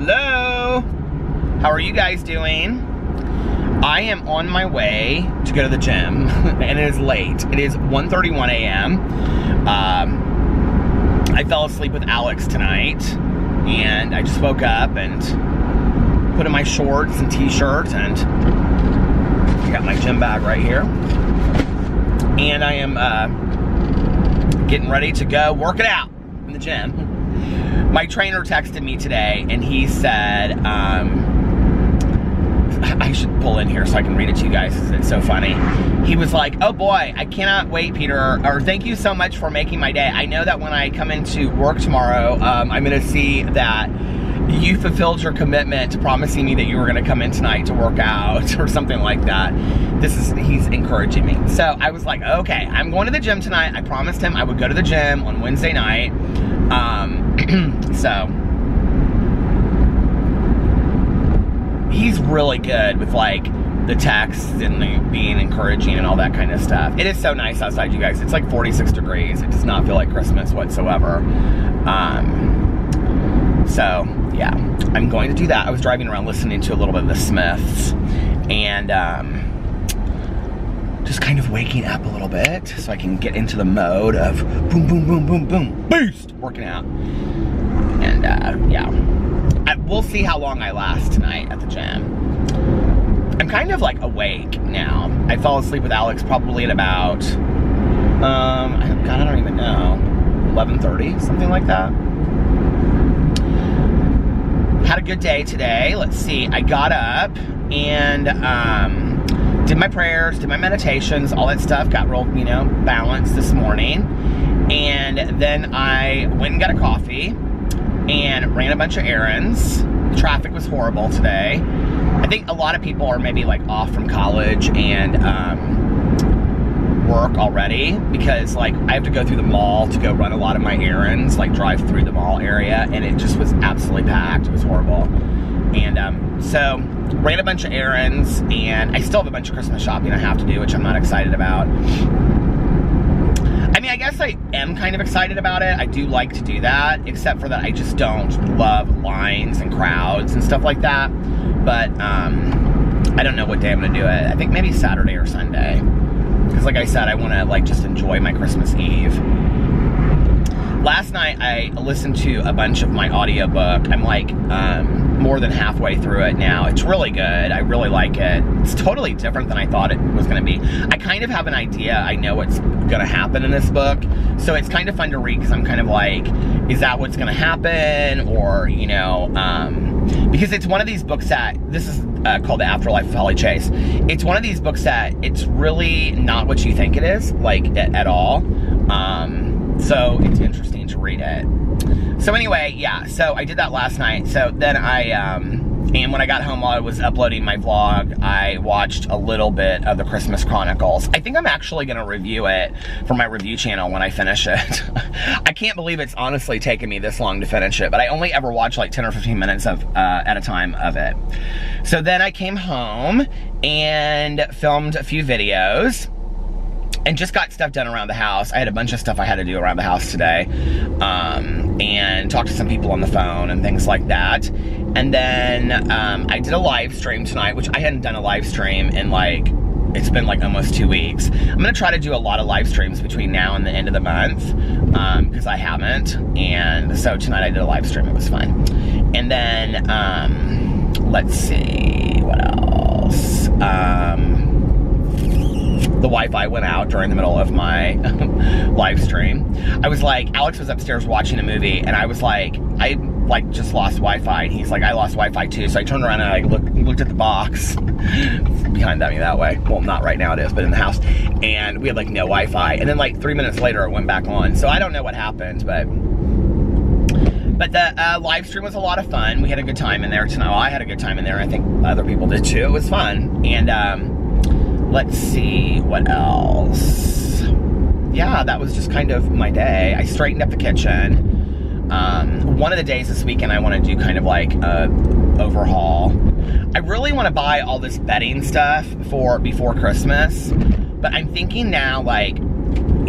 Hello. How are you guys doing? I am on my way to go to the gym, and it is late. It is 1:31 a.m. I fell asleep with Alex tonight, and I just woke up and put in my shorts and t-shirt, and I got my gym bag right here. And I am getting ready to go work it out in the gym. My trainer texted me today, and he said, I should pull in here so I can read it to you guys because it's so funny. He was like, oh boy, I cannot wait, Peter, or thank you so much for making my day. I know that when I come into work tomorrow, I'm gonna see that you fulfilled your commitment to promising me that you were gonna come in tonight to work out or something like that. He's encouraging me. So I was like, okay, I'm going to the gym tonight. I promised him I would go to the gym on Wednesday night. So he's really good with like the texts and the being encouraging and all that kind of stuff. It is so nice outside, you guys. It's like 46 degrees. It does not feel like Christmas whatsoever. So yeah, I'm going to do that. I was driving around listening to a little bit of the Smiths and just kind of waking up a little bit so I can get into the mode of boom, boom, boom, boom, boom, boost, working out. And yeah, we'll see how long I last tonight at the gym. I'm kind of like awake now. I fell asleep with Alex probably at about, God, I don't even know, 11:30, something like that. Had a good day today. Let's see, I got up and did my prayers, did my meditations, all that stuff, got real, balanced this morning. And then I went and got a coffee and ran a bunch of errands. Traffic was horrible today. I think a lot of people are maybe like off from college and work already because like I have to go through the mall to go run a lot of my errands, like drive through the mall area, and it just was absolutely packed. It was horrible. And so ran a bunch of errands, and I still have a bunch of Christmas shopping I have to do, which I'm not excited about. I mean, I guess I am kind of excited about it. I do like to do that, except for that I just don't love lines and crowds and stuff like that. But I don't know what day I'm gonna do it. I think maybe Saturday or Sunday. Because like I said, I wanna like just enjoy my Christmas Eve. Last night I listened to a bunch of my audiobook. I'm like more than halfway through it now. It's really good. I really like it. It's totally different than I thought it was gonna be. I kind of have an idea. I know what's gonna happen in this book. So it's kind of fun to read because I'm kind of like, is that what's gonna happen? Or, because it's one of these books that, this is called The Afterlife of Holly Chase. It's one of these books that it's really not what you think it is, like at all. So it's interesting to read it. So anyway, yeah, so I did that last night. So then and when I got home while I was uploading my vlog, I watched a little bit of the Christmas Chronicles. I think I'm actually gonna review it for my review channel when I finish it. I can't believe it's honestly taken me this long to finish it, but I only ever watch like 10 or 15 minutes of at a time of it. So then I came home and filmed a few videos and just got stuff done around the house. I had a bunch of stuff I had to do around the house today, and talked to some people on the phone and things like that. And then I did a live stream tonight, which I hadn't done a live stream in like, it's been like almost 2 weeks. I'm gonna try to do a lot of live streams between now and the end of the month, because I haven't. And so tonight I did a live stream, it was fun. And then, let's see, what else? The Wi-Fi went out during the middle of my live stream. I was like, Alex was upstairs watching a movie, and I was like, I like just lost Wi-Fi, and he's like, I lost Wi-Fi too. So I turned around and I looked at the box behind me that way. Well, not right now it is, but in the house. And we had like no Wi-Fi. And then like 3 minutes later it went back on. So I don't know what happened, but the live stream was a lot of fun. We had a good time in there tonight. Well, I had a good time in there. I think other people did too. It was fun. And let's see what else. Yeah, that was just kind of my day. I straightened up the kitchen. One of the days this weekend I want to do kind of like a overhaul. I really want to buy all this bedding stuff for before Christmas, but I'm thinking now, like,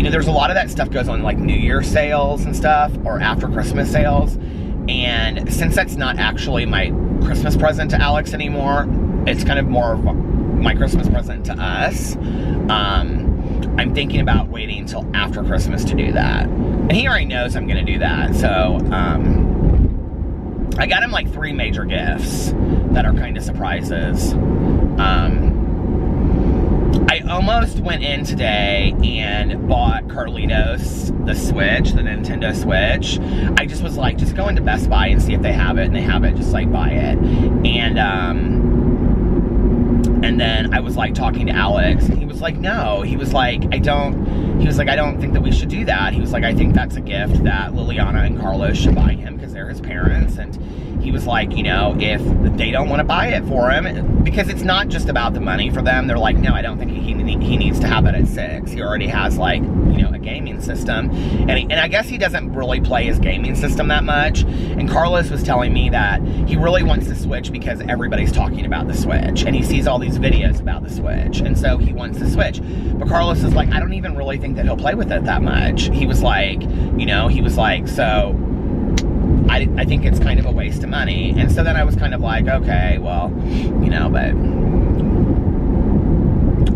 there's a lot of that stuff goes on like New Year sales and stuff, or after Christmas sales, And since that's not actually my Christmas present to Alex anymore, it's kind of more of my Christmas present to us. I'm thinking about waiting until after Christmas to do that. And he already knows I'm going to do that. So, I got him like 3 major gifts that are kind of surprises. I almost went in today and bought Carlitos the Switch, the Nintendo Switch. I just was like, just go into Best Buy and see if they have it, and they have it, just like buy it. And then I was like talking to Alex, and he was like, no. He was like, I don't think that we should do that. He was like, I think that's a gift that Liliana and Carlos should buy him because they're his parents. And he was like, you know, if they don't want to buy it for him, because it's not just about the money for them. They're like, no, I don't think he needs to have it at 6. He already has, like, you know, a gaming system. And I guess he doesn't really play his gaming system that much. And Carlos was telling me that he really wants the Switch because everybody's talking about the Switch. And he sees all these videos about the Switch. And so he wants the Switch. But Carlos is like, I don't even really think that he'll play with it that much. He was like, you know, so I think it's kind of a waste of money. And so then I was kind of like, okay, well, you know, but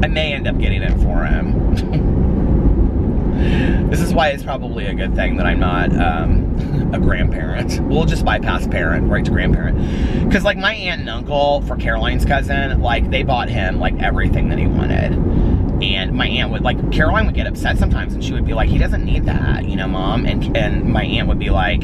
I may end up getting it for him. This is why it's probably a good thing that I'm not a grandparent. We'll just bypass parent right to grandparent. Because, like, my aunt and uncle, for Caroline's cousin, like, they bought him, like, everything that he wanted. And my aunt would, like, Caroline would get upset sometimes, and she would be like, he doesn't need that, you know, Mom? And my aunt would be like,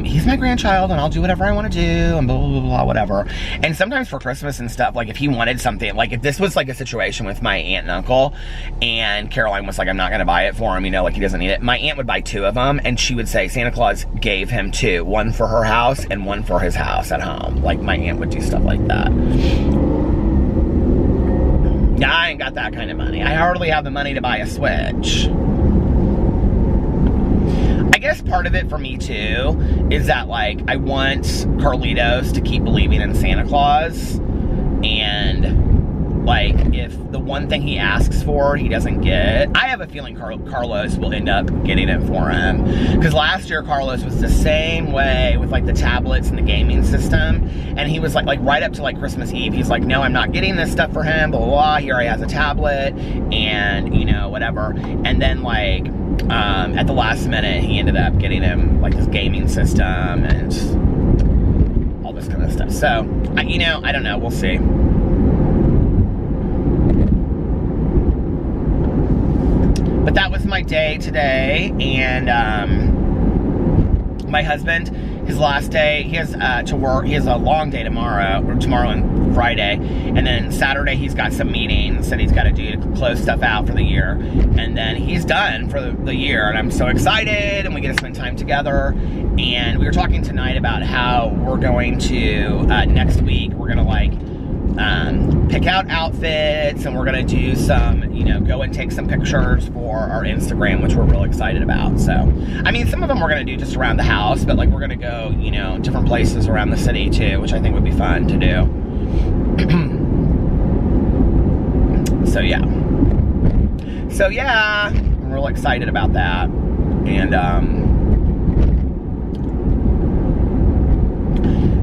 he's my grandchild, and I'll do whatever I want to do, and blah, blah, blah, blah, whatever. And sometimes for Christmas and stuff, like, if he wanted something, like, if this was, like, a situation with my aunt and uncle, and Caroline was like, I'm not going to buy it for him, you know, like, he doesn't need it, my aunt would buy 2 of them, and she would say Santa Claus gave him 2, one for her house and one for his house at home. Like, my aunt would do stuff like that. Now, I ain't got that kind of money. I hardly have the money to buy a Switch. I guess part of it for me, too, is that, like, I want Carlitos to keep believing in Santa Claus. And, like, if the one thing he asks for, he doesn't get, I have a feeling Carlos will end up getting it for him. Because last year, Carlos was the same way with, like, the tablets and the gaming system. And he was like right up to, like, Christmas Eve, he's like, no, I'm not getting this stuff for him, blah, blah, blah. He already has a tablet, and, you know, whatever. And then, like, at the last minute, he ended up getting him, like, this gaming system and all this kind of stuff. So, you know, I don't know. We'll see. But that was my day today, and my husband, his last day, he has to work. He has a long day tomorrow and Friday, and then Saturday he's got some meetings that he's got to do to close stuff out for the year, and then he's done for the year, and I'm so excited, and we get to spend time together. And we were talking tonight about how we're going to next week we're gonna, like, pick out outfits, and we're gonna do some, you know, go and take some pictures for our Instagram, which we're real excited about. So, I mean, some of them we're gonna do just around the house, but, like, we're gonna go, you know, different places around the city too, which I think would be fun to do. So yeah, I'm real excited about that. And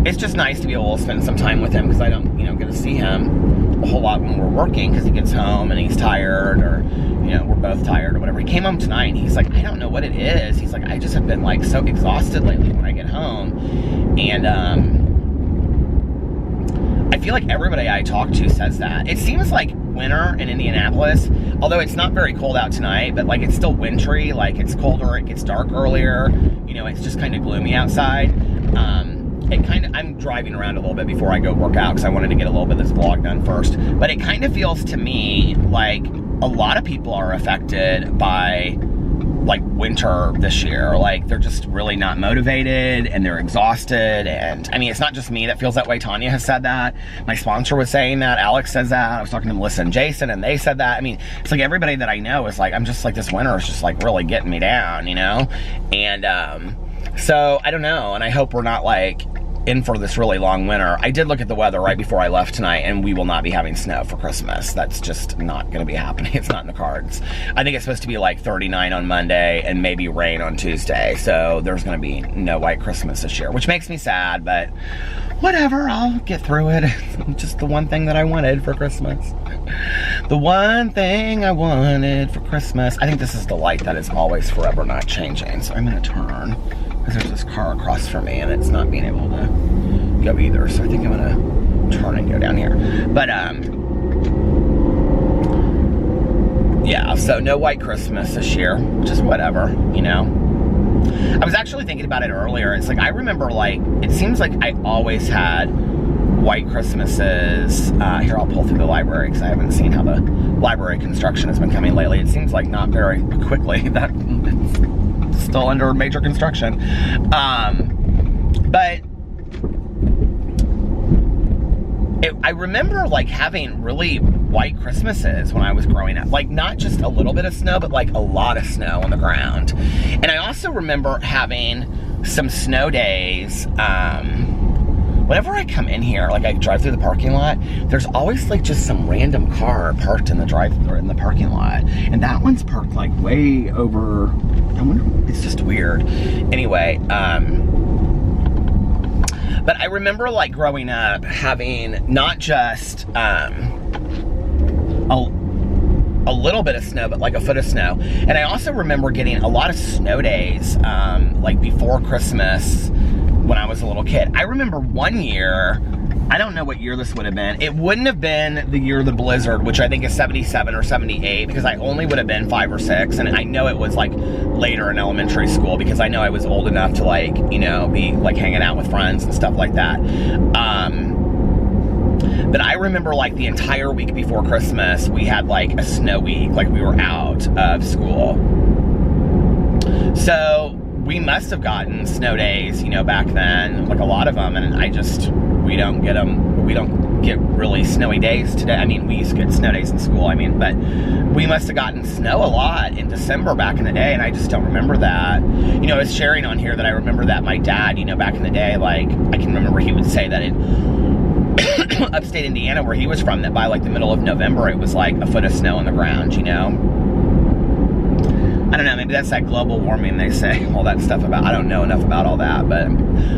it's just nice to be able to spend some time with him, because I don't, you know, get to see him a whole lot when we're working, because he gets home and he's tired, or, you know, we're both tired or whatever. He came home tonight and he's like, I don't know what it is. He's like, I just have been, like, so exhausted lately when I get home. And I feel like everybody I talk to says that. It seems like winter in Indianapolis, although it's not very cold out tonight, but, like, it's still wintry. Like, it's colder, it gets dark earlier, you know, it's just kind of gloomy outside. I'm driving around a little bit before I go work out, because I wanted to get a little bit of this vlog done first. But it kind of feels to me like a lot of people are affected by, like, winter this year. Like, they're just really not motivated, and they're exhausted. And I mean, it's not just me that feels that way. Tanya has said that. My sponsor was saying that. Alex says that. I was talking to Melissa and Jason, and they said that. I mean, it's like everybody that I know is like, I'm just like, this winter is just, like, really getting me down, you know? And so I don't know, and I hope we're not, like, in for this really long winter. I did look at the weather right before I left tonight, and we will not be having snow for Christmas. That's just not going to be happening. It's not in the cards. I think it's supposed to be like 39 on Monday and maybe rain on Tuesday. So there's going to be no white Christmas this year, which makes me sad, but whatever, I'll get through it. It's just the one thing that I wanted for Christmas. The one thing I wanted for Christmas. I think this is the light that is always forever not changing. So I'm going to turn, because there's this car across from me and it's not being able to go either. So I think I'm going to turn and go down here. But, yeah, so no white Christmas this year, which is whatever, you know. I was actually thinking about it earlier. It's like, I remember, like, it seems like I always had white Christmases. Here, I'll pull through the library because I haven't seen how the library construction has been coming lately. It seems like not very quickly. That it's still under major construction. But I remember, like, having really white Christmases when I was growing up. Like, not just a little bit of snow, but like a lot of snow on the ground. And I also remember having some snow days. Whenever I come in here, like I drive through the parking lot, there's always like just some random car parked in the parking lot. And that one's parked like way over, I wonder, it's just weird. Anyway, but I remember like growing up having not just a little bit of snow, but like a foot of snow. And I also remember getting a lot of snow days like before Christmas when I was a little kid. I remember one year, I don't know what year this would have been. It wouldn't have been the year of the blizzard, which I think is 77 or 78, because I only would have been 5 or 6. And I know it was like later in elementary school, because I know I was old enough to, like, you know, be like hanging out with friends and stuff like that. But I remember like the entire week before Christmas, we had like a snow week, like we were out of school. So we must have gotten snow days, you know, back then, like a lot of them, and we don't get them, we don't get really snowy days today. I mean, we used to get snow days in school, I mean, but we must have gotten snow a lot in December back in the day, and I just don't remember that. You know, I was sharing on here that I remember that my dad, you know, back in the day, like, I can remember he would say that in upstate Indiana, where he was from, that by like the middle of November, it was like a foot of snow on the ground, you know? I don't know, maybe that's that global warming they say, all that stuff about. I don't know enough about all that, but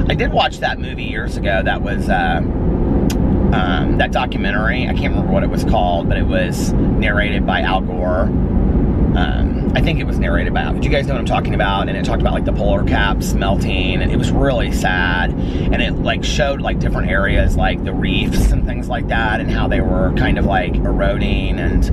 I did watch that movie years ago that was, that documentary. I can't remember what it was called, but it was narrated by Al Gore. I think it was narrated by Al. Do you guys know what I'm talking about? And it talked about like the polar caps melting, and it was really sad. And it like showed like different areas, like the reefs and things like that, and how they were kind of like eroding, and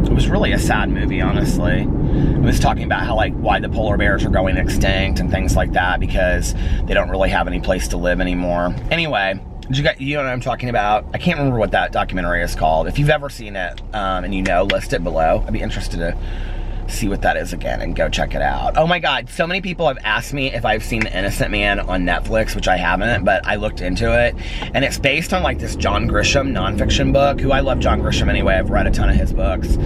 it was really a sad movie, honestly. It was talking about how, like, why the polar bears are going extinct and things like that, because they don't really have any place to live anymore. Anyway, you know what I'm talking about? I can't remember what that documentary is called. If you've ever seen it, and you know, list it below. I'd be interested to see what that is again and go check it out. Oh my God, so many people have asked me if I've seen The Innocent Man on Netflix, which I haven't, but I looked into it, and it's based on like this John Grisham nonfiction book, who I love John Grisham anyway. I've read a ton of his books.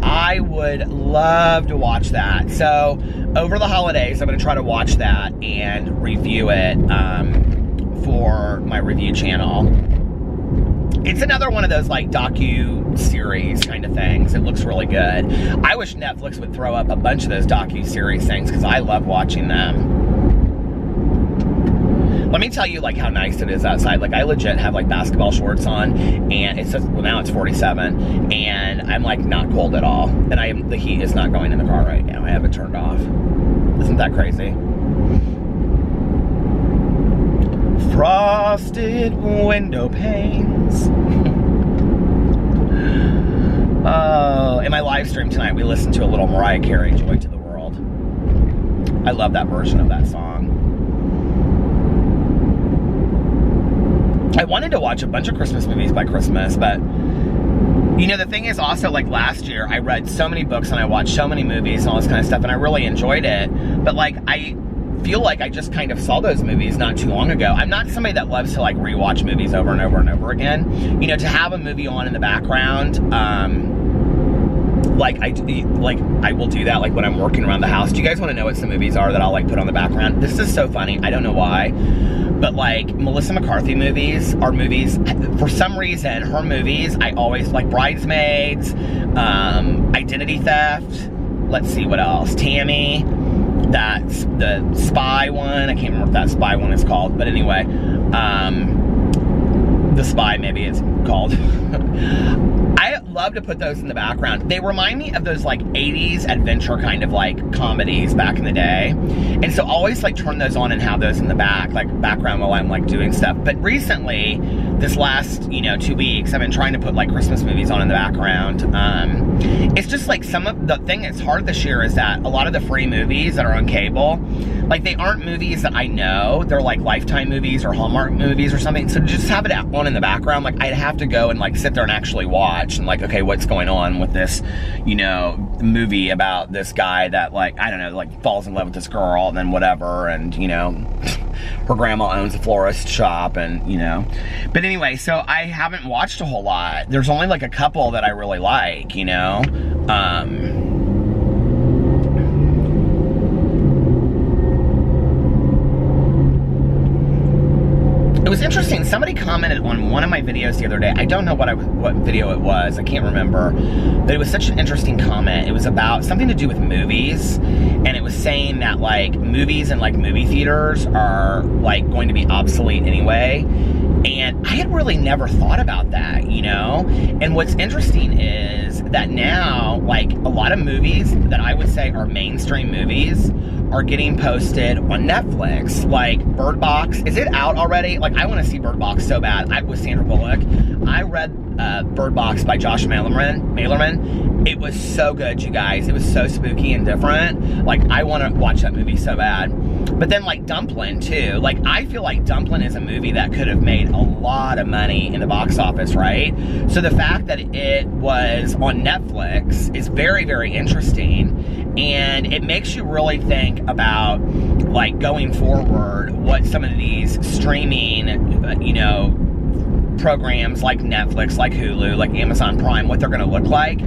I would love to watch that. So over the holidays, I'm gonna try to watch that and review it for my review channel. It's another one of those like docu-series kind of things. It looks really good. I wish Netflix would throw up a bunch of those docu-series things, because I love watching them. Let me tell you like how nice it is outside. Like, I legit have like basketball shorts on, and it's just, well, now it's 47, and I'm like not cold at all. And the heat is not going in the car right now. I have it turned off. Isn't that crazy? Frosted window panes. Oh, in my live stream tonight, we listened to a little Mariah Carey, Joy to the World. I love that version of that song. I wanted to watch a bunch of Christmas movies by Christmas, but you know, the thing is also, like, last year, I read so many books and I watched so many movies and all this kind of stuff, and I really enjoyed it. But like, I feel like I just kind of saw those movies not too long ago. I'm not somebody that loves to like rewatch movies over and over and over again. You know, to have a movie on in the background like I will do that like when I'm working around the house. Do you guys want to know what some movies are that I'll like put on the background? This is so funny. I don't know why, but like Melissa McCarthy movies are movies, for some reason, her movies, I always like Bridesmaids, Identity Theft, let's see what else, Tammy, that's the spy one. I can't remember what that spy one is called, but anyway, The Spy maybe it's called. I love to put those in the background. They remind me of those like 80s adventure kind of like comedies back in the day. And so always like turn those on and have those in the background while I'm like doing stuff. But recently, this last, 2 weeks, I've been trying to put like Christmas movies on in the background. It's just like some of the thing that's hard this year is that a lot of the free movies that are on cable, like they aren't movies that I know. They're like Lifetime movies or Hallmark movies or something. So to just have it on in the background, like I'd have to go and like sit there and actually watch and like, okay, what's going on with this, movie about this guy that like, I don't know, like falls in love with this girl and then whatever, and her grandma owns a florist shop, and but anyway, so I haven't watched a whole lot. There's only like a couple that I really like, It was interesting. Somebody commented on one of my videos the other day. I don't know what video it was. I can't remember. But it was such an interesting comment. It was about something to do with movies. And it was saying that like movies and like movie theaters are like going to be obsolete anyway. And I had really never thought about that, And what's interesting is that now, like a lot of movies that I would say are mainstream movies are getting posted on Netflix, like Bird Box. Is it out already? Like, I want to see Bird Box so bad. With Sandra Bullock. I read Bird Box by Josh Malerman. It was so good, you guys. It was so spooky and different. Like, I want to watch that movie so bad. But then, like, Dumplin', too. Like, I feel like Dumplin' is a movie that could have made a lot of money in the box office, right? So the fact that it was on Netflix is very, very interesting. And it makes you really think about, like, going forward, what some of these streaming, programs like Netflix, like Hulu, like Amazon Prime, what they're going to look like.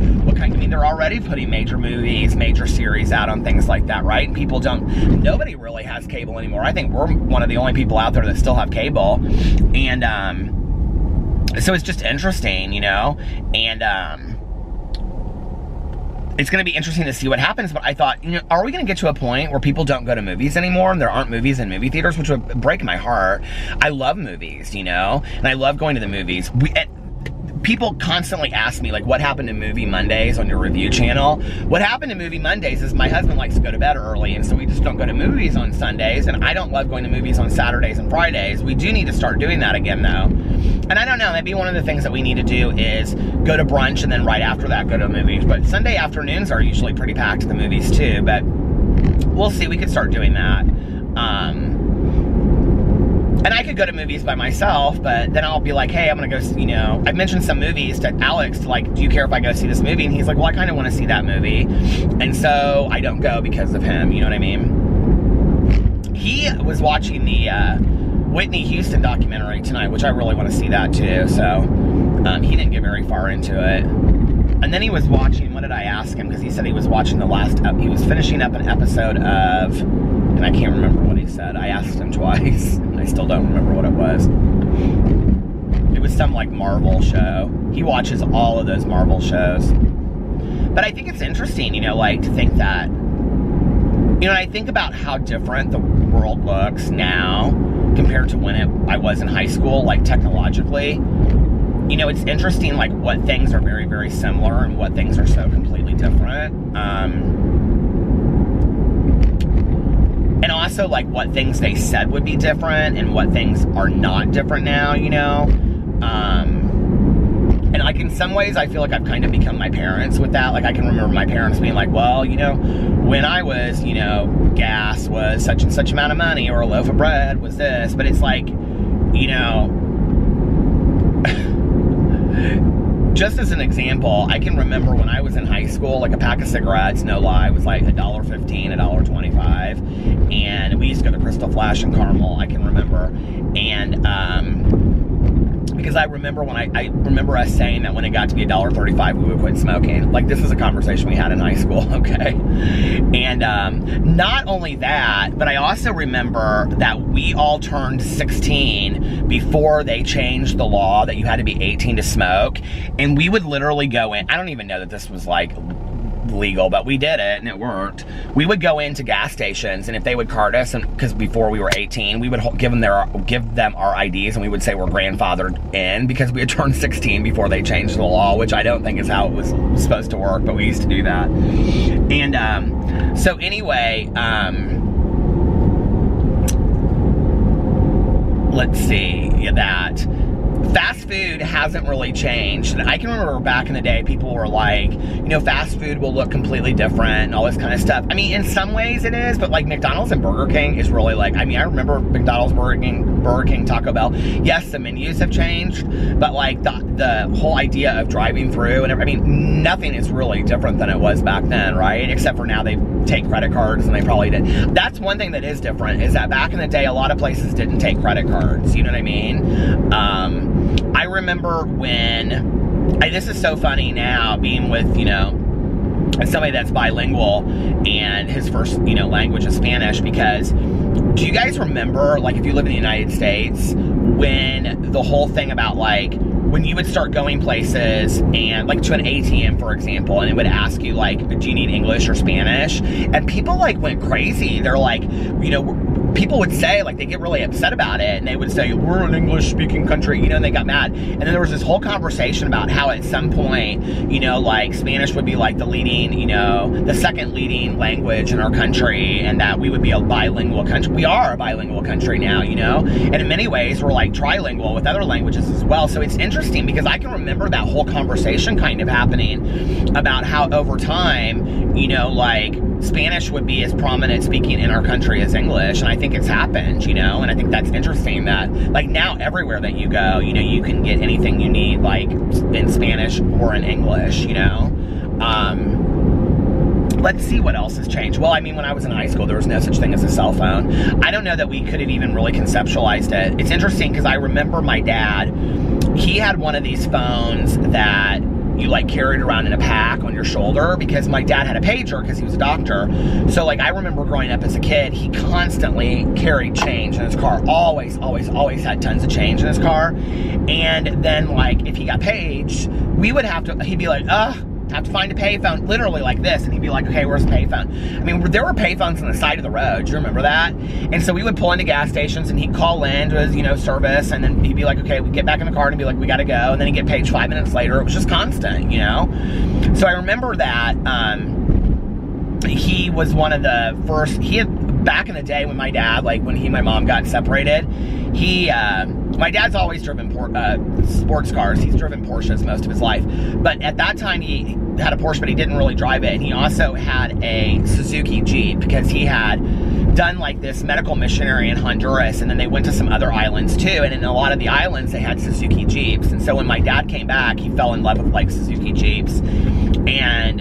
They're already putting major movies, major series out on things like that, right? And nobody really has cable anymore. I think we're one of the only people out there that still have cable. And, so it's just interesting, and, it's going to be interesting to see what happens, but I thought, are we going to get to a point where people don't go to movies anymore and there aren't movies in movie theaters, which would break my heart. I love movies, and I love going to the movies. People constantly ask me, like, what happened to Movie Mondays on your review channel? What happened to Movie Mondays is my husband likes to go to bed early, and so we just don't go to movies on Sundays, and I don't love going to movies on Saturdays and Fridays. We do need to start doing that again, though. And I don't know, maybe one of the things that we need to do is go to brunch and then right after that go to movies. But Sunday afternoons are usually pretty packed at the movies, too, but we'll see. We could start doing that. And I could go to movies by myself, but then I'll be like, hey, I'm going to go, I've mentioned some movies to Alex, to like, do you care if I go see this movie? And he's like, well, I kind of want to see that movie. And so I don't go because of him, you know what I mean? He was watching the Whitney Houston documentary tonight, which I really want to see that too. So he didn't get very far into it. And then he was watching, what did I ask him? Because he said he was watching he was finishing up an episode of, and I can't remember what he said. I asked him twice. I still don't remember what it was. It was some like Marvel show. He watches all of those Marvel shows. But I think it's interesting, like to think that, I think about how different the world looks now compared to when I was in high school, like technologically. It's interesting, like, what things are very, very similar and what things are so completely different. And also, like, what things they said would be different and what things are not different now, And, like, in some ways, I feel like I've kind of become my parents with that. Like, I can remember my parents being like, well, when I was, gas was such and such amount of money, or a loaf of bread was this. But it's like, just as an example, I can remember when I was in high school, like a pack of cigarettes, no lie, was like $1.15, $1.25. And we used to go to Crystal Flash and Carmel, I can remember. And, because because I remember when I remember us saying that when it got to be $1.35, we would quit smoking. Like, this is a conversation we had in high school, okay? And not only that, but I also remember that we all turned 16 before they changed the law that you had to be 18 to smoke. And we would literally go in, I don't even know that this was like legal, but we did it and it worked. We would go into gas stations, and if they would card us, and because before we were 18, we would give them our IDs, and we would say we're grandfathered in because we had turned 16 before they changed the law, which I don't think is how it was supposed to work, but we used to do that. And so anyway, let's see, that fast food hasn't really changed. And I can remember back in the day, people were like, you know, fast food will look completely different and all this kind of stuff. I mean, in some ways it is, but like McDonald's and Burger King is really like, I mean, I remember McDonald's, Burger King, Taco Bell. Yes, the menus have changed, but like the whole idea of driving through and I mean, nothing is really different than it was back then, right? Except for now they take credit cards, and they probably did. That's one thing that is different, is that back in the day, a lot of places didn't take credit cards. You know what I mean? I remember when, this is so funny now, being with, you know, somebody that's bilingual and his first, you know, language is Spanish, because do you guys remember, like, if you live in the United States, when the whole thing about, like, when you would start going places and, like, to an ATM, for example, and it would ask you, like, do you need English or Spanish? And people, like, went crazy. They're like, you know, people would say, like, they get really upset about it, and they would say, we're an English-speaking country, you know, and they got mad. And then there was this whole conversation about how at some point, you know, like, Spanish would be, like, the leading, you know, the second leading language in our country, and that we would be a bilingual country. We are a bilingual country now, you know? And in many ways, we're, like, trilingual with other languages as well. So it's interesting, because I can remember that whole conversation kind of happening about how over time, you know, like, Spanish would be as prominent speaking in our country as English, and I think it's happened, you know, and I think that's interesting that, like, now everywhere that you go, you know, you can get anything you need, like, in Spanish or in English, you know. Let's see what else has changed. Well, I mean, when I was in high school, there was no such thing as a cell phone. I don't know that we could have even really conceptualized it. It's interesting, because I remember my dad, he had one of these phones that you, like, carried around in a pack on your shoulder, because my dad had a pager because he was a doctor. So, like, I remember growing up as a kid, he constantly carried change in his car. Always had tons of change in his car. And then, like, if he got paged, we would have to, he'd be like, have to find a payphone, literally like this, and he'd be like, okay, where's the payphone? I mean, there were payphones on the side of the road. Do you remember that? And so we would pull into gas stations, and he'd call in to his, you know, service, and then he'd be like, okay, we'd get back in the car and be like, we gotta go, and then he'd get paged 5 minutes later. It was just constant, you know? So I remember that he was one of the first, back in the day when my dad, like, when he and my mom got separated, my dad's always driven sports cars. He's driven Porsches most of his life. But at that time, he had a Porsche, but he didn't really drive it. And he also had a Suzuki Jeep, because he had done, like, this medical missionary in Honduras, and then they went to some other islands too. And in a lot of the islands, they had Suzuki Jeeps. And so when my dad came back, he fell in love with, like, Suzuki Jeeps. And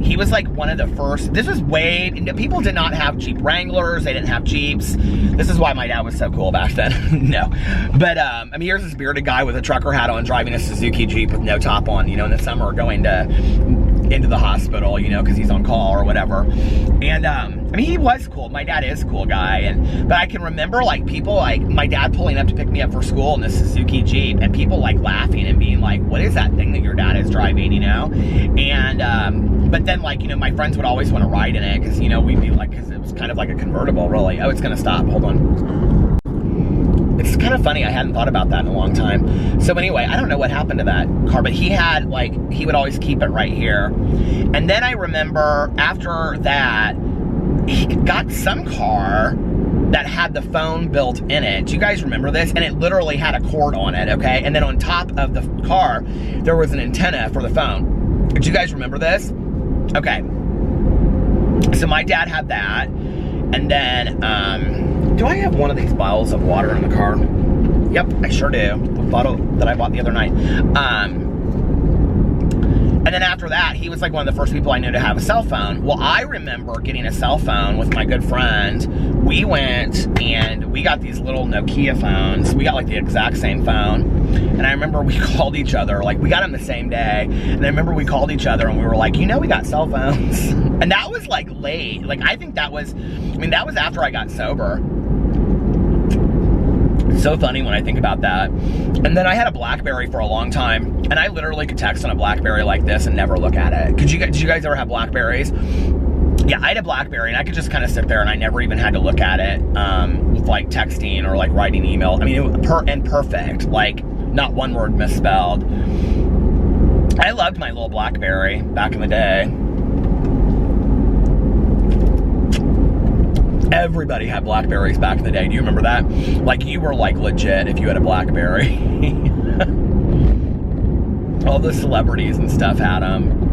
he was, like, one of the first, this was way, people did not have Jeep Wranglers, they didn't have Jeeps. This is why my dad was so cool back then. No. But, I mean, here's this bearded guy with a trucker hat on, driving a Suzuki Jeep with no top on, you know, in the summer, going into the hospital, you know, because he's on call or whatever. And, I mean, he was cool. My dad is a cool guy. But I can remember, like, people, like, my dad pulling up to pick me up for school in the Suzuki Jeep, and people, like, laughing and being like, what is that thing that your dad is driving, you know? And, but then, like, you know, my friends would always want to ride in it, because, you know, we'd be like, because it was kind of like a convertible, really. Oh, it's going to stop. Hold on. It's kind of funny. I hadn't thought about that in a long time. So anyway, I don't know what happened to that car, but he had, like, he would always keep it right here. And then I remember after that, he got some car that had the phone built in it. Do you guys remember this? And it literally had a cord on it, okay? And then on top of the car, there was an antenna for the phone. Do you guys remember this? Okay. So my dad had that. And then, do I have one of these bottles of water in the car? Yep, I sure do. The bottle that I bought the other night. And then after that, he was, like, one of the first people I knew to have a cell phone. Well, I remember getting a cell phone with my good friend. We went and we got these little Nokia phones. We got, like, the exact same phone. And I remember we called each other, like we got them the same day. And I remember we called each other and we were like, you know, we got cell phones. And that was like late. Like I think that was, I mean, that was after I got sober. It's so funny when I think about that. And then I had a BlackBerry for a long time, and I literally could text on a BlackBerry like this and never look at it. Did you guys ever have BlackBerries? Yeah, I had a BlackBerry, and I could just kind of sit there, and I never even had to look at it with like texting or like writing email. I mean, it was perfect, like not one word misspelled. I loved my little BlackBerry back in the day. Everybody had BlackBerries back in the day. Do you remember that? Like, you were like legit if you had a BlackBerry. All the celebrities and stuff had them.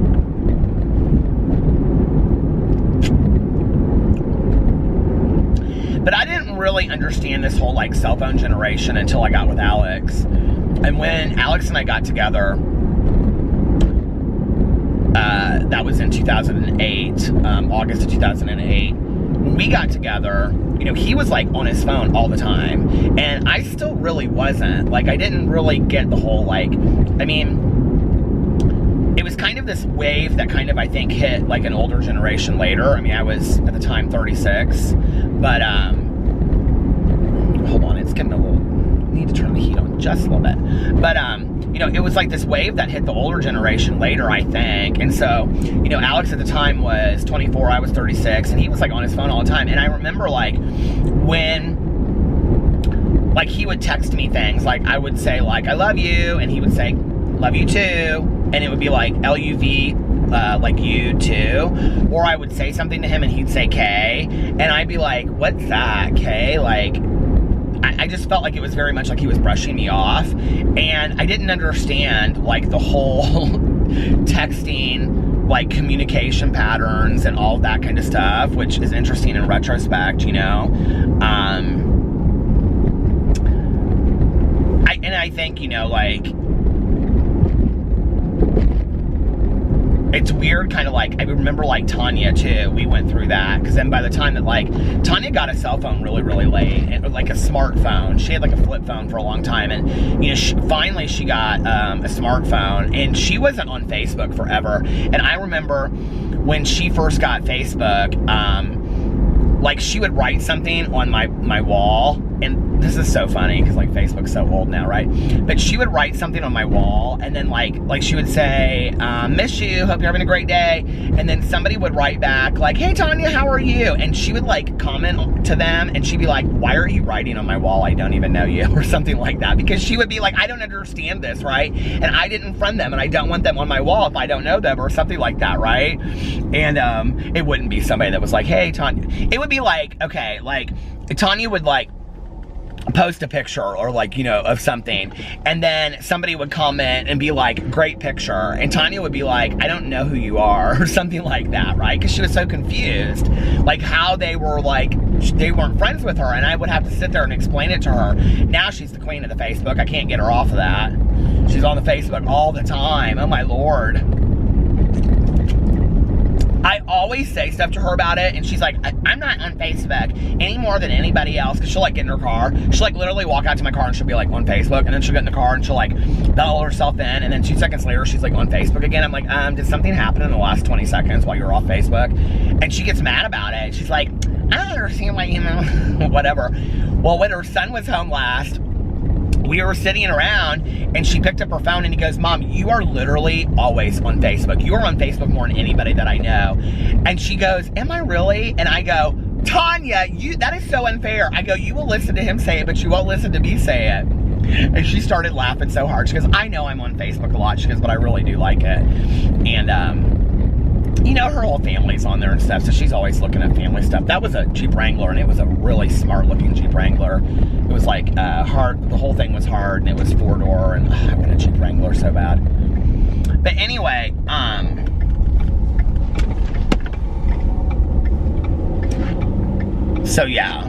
But I didn't really understand this whole like cell phone generation until I got with Alex. And when Alex and I got together, that was in 2008, August of 2008. When we got together, you know, he was like on his phone all the time, and I still really wasn't. Like, I didn't really get the whole, like, I mean, it was kind of this wave that kind of, I think, hit like an older generation later. I mean, I was at the time 36, but hold on, it's getting a little, need to turn the heat on just a little bit. But you know, it was like this wave that hit the older generation later, I think. And so, you know, Alex at the time was 24, I was 36, and he was like on his phone all the time. And I remember like when, like, he would text me things, like I would say like, I love you, and he would say, love you too. And it would be like LUV, like you too. Or I would say something to him and he'd say K. And I'd be like, what's that, K? Like, I just felt like it was very much like he was brushing me off, and I didn't understand like the whole texting, like communication patterns and all of that kind of stuff, which is interesting in retrospect, you know. I think, you know, like, it's weird, kind of like, I remember like Tanya too, we went through that, because then by the time that like, Tanya got a cell phone really, really late, and like a smartphone. She had like a flip phone for a long time, and you know, finally she got a smartphone, and she wasn't on Facebook forever. And I remember when she first got Facebook, like she would write something on my wall, and this is so funny because like Facebook's so old now, right? But she would write something on my wall, and then like she would say, miss you, hope you're having a great day. And then somebody would write back like, hey Tanya, how are you? And she would like comment to them, and she'd be like, why are you writing on my wall? I don't even know you, or something like that. Because she would be like, I don't understand this, right? And I didn't friend them, and I don't want them on my wall if I don't know them, or something like that, right? And it wouldn't be somebody that was like, hey Tanya. It would be like, okay, like Tanya would like post a picture or like, you know, of something, and then somebody would comment and be like, great picture, and Tanya would be like, I don't know who you are, or something like that, right? Because she was so confused, like how they were like, they weren't friends with her, and I would have to sit there and explain it to her. Now she's the queen of the Facebook. I can't get her off of that. She's on the Facebook all the time. Oh my Lord. I always say stuff to her about it, and she's like, I'm not on Facebook any more than anybody else, because she'll like get in her car, she'll like literally walk out to my car and she'll be like on Facebook, and then she'll get in the car and she'll like dial herself in, and then 2 seconds later she's like on Facebook again. I'm like, did something happen in the last 20 seconds while you were off Facebook? And she gets mad about it. She's like, I don't understand why, you know, whatever. Well, when her son was home last, we were sitting around, and she picked up her phone, and he goes, Mom, you are literally always on Facebook. You are on Facebook more than anybody that I know. And she goes, am I really? And I go, Tanya, that is so unfair. I go, you will listen to him say it, but you won't listen to me say it. And she started laughing so hard. She goes, I know I'm on Facebook a lot. She goes, but I really do like it. And, you know, her whole family's on there and stuff, so she's always looking at family stuff. That was a Jeep Wrangler, and it was a really smart looking Jeep Wrangler. It was like hard, the whole thing was hard, and it was 4-door, and I want a Jeep Wrangler so bad. But anyway, so yeah.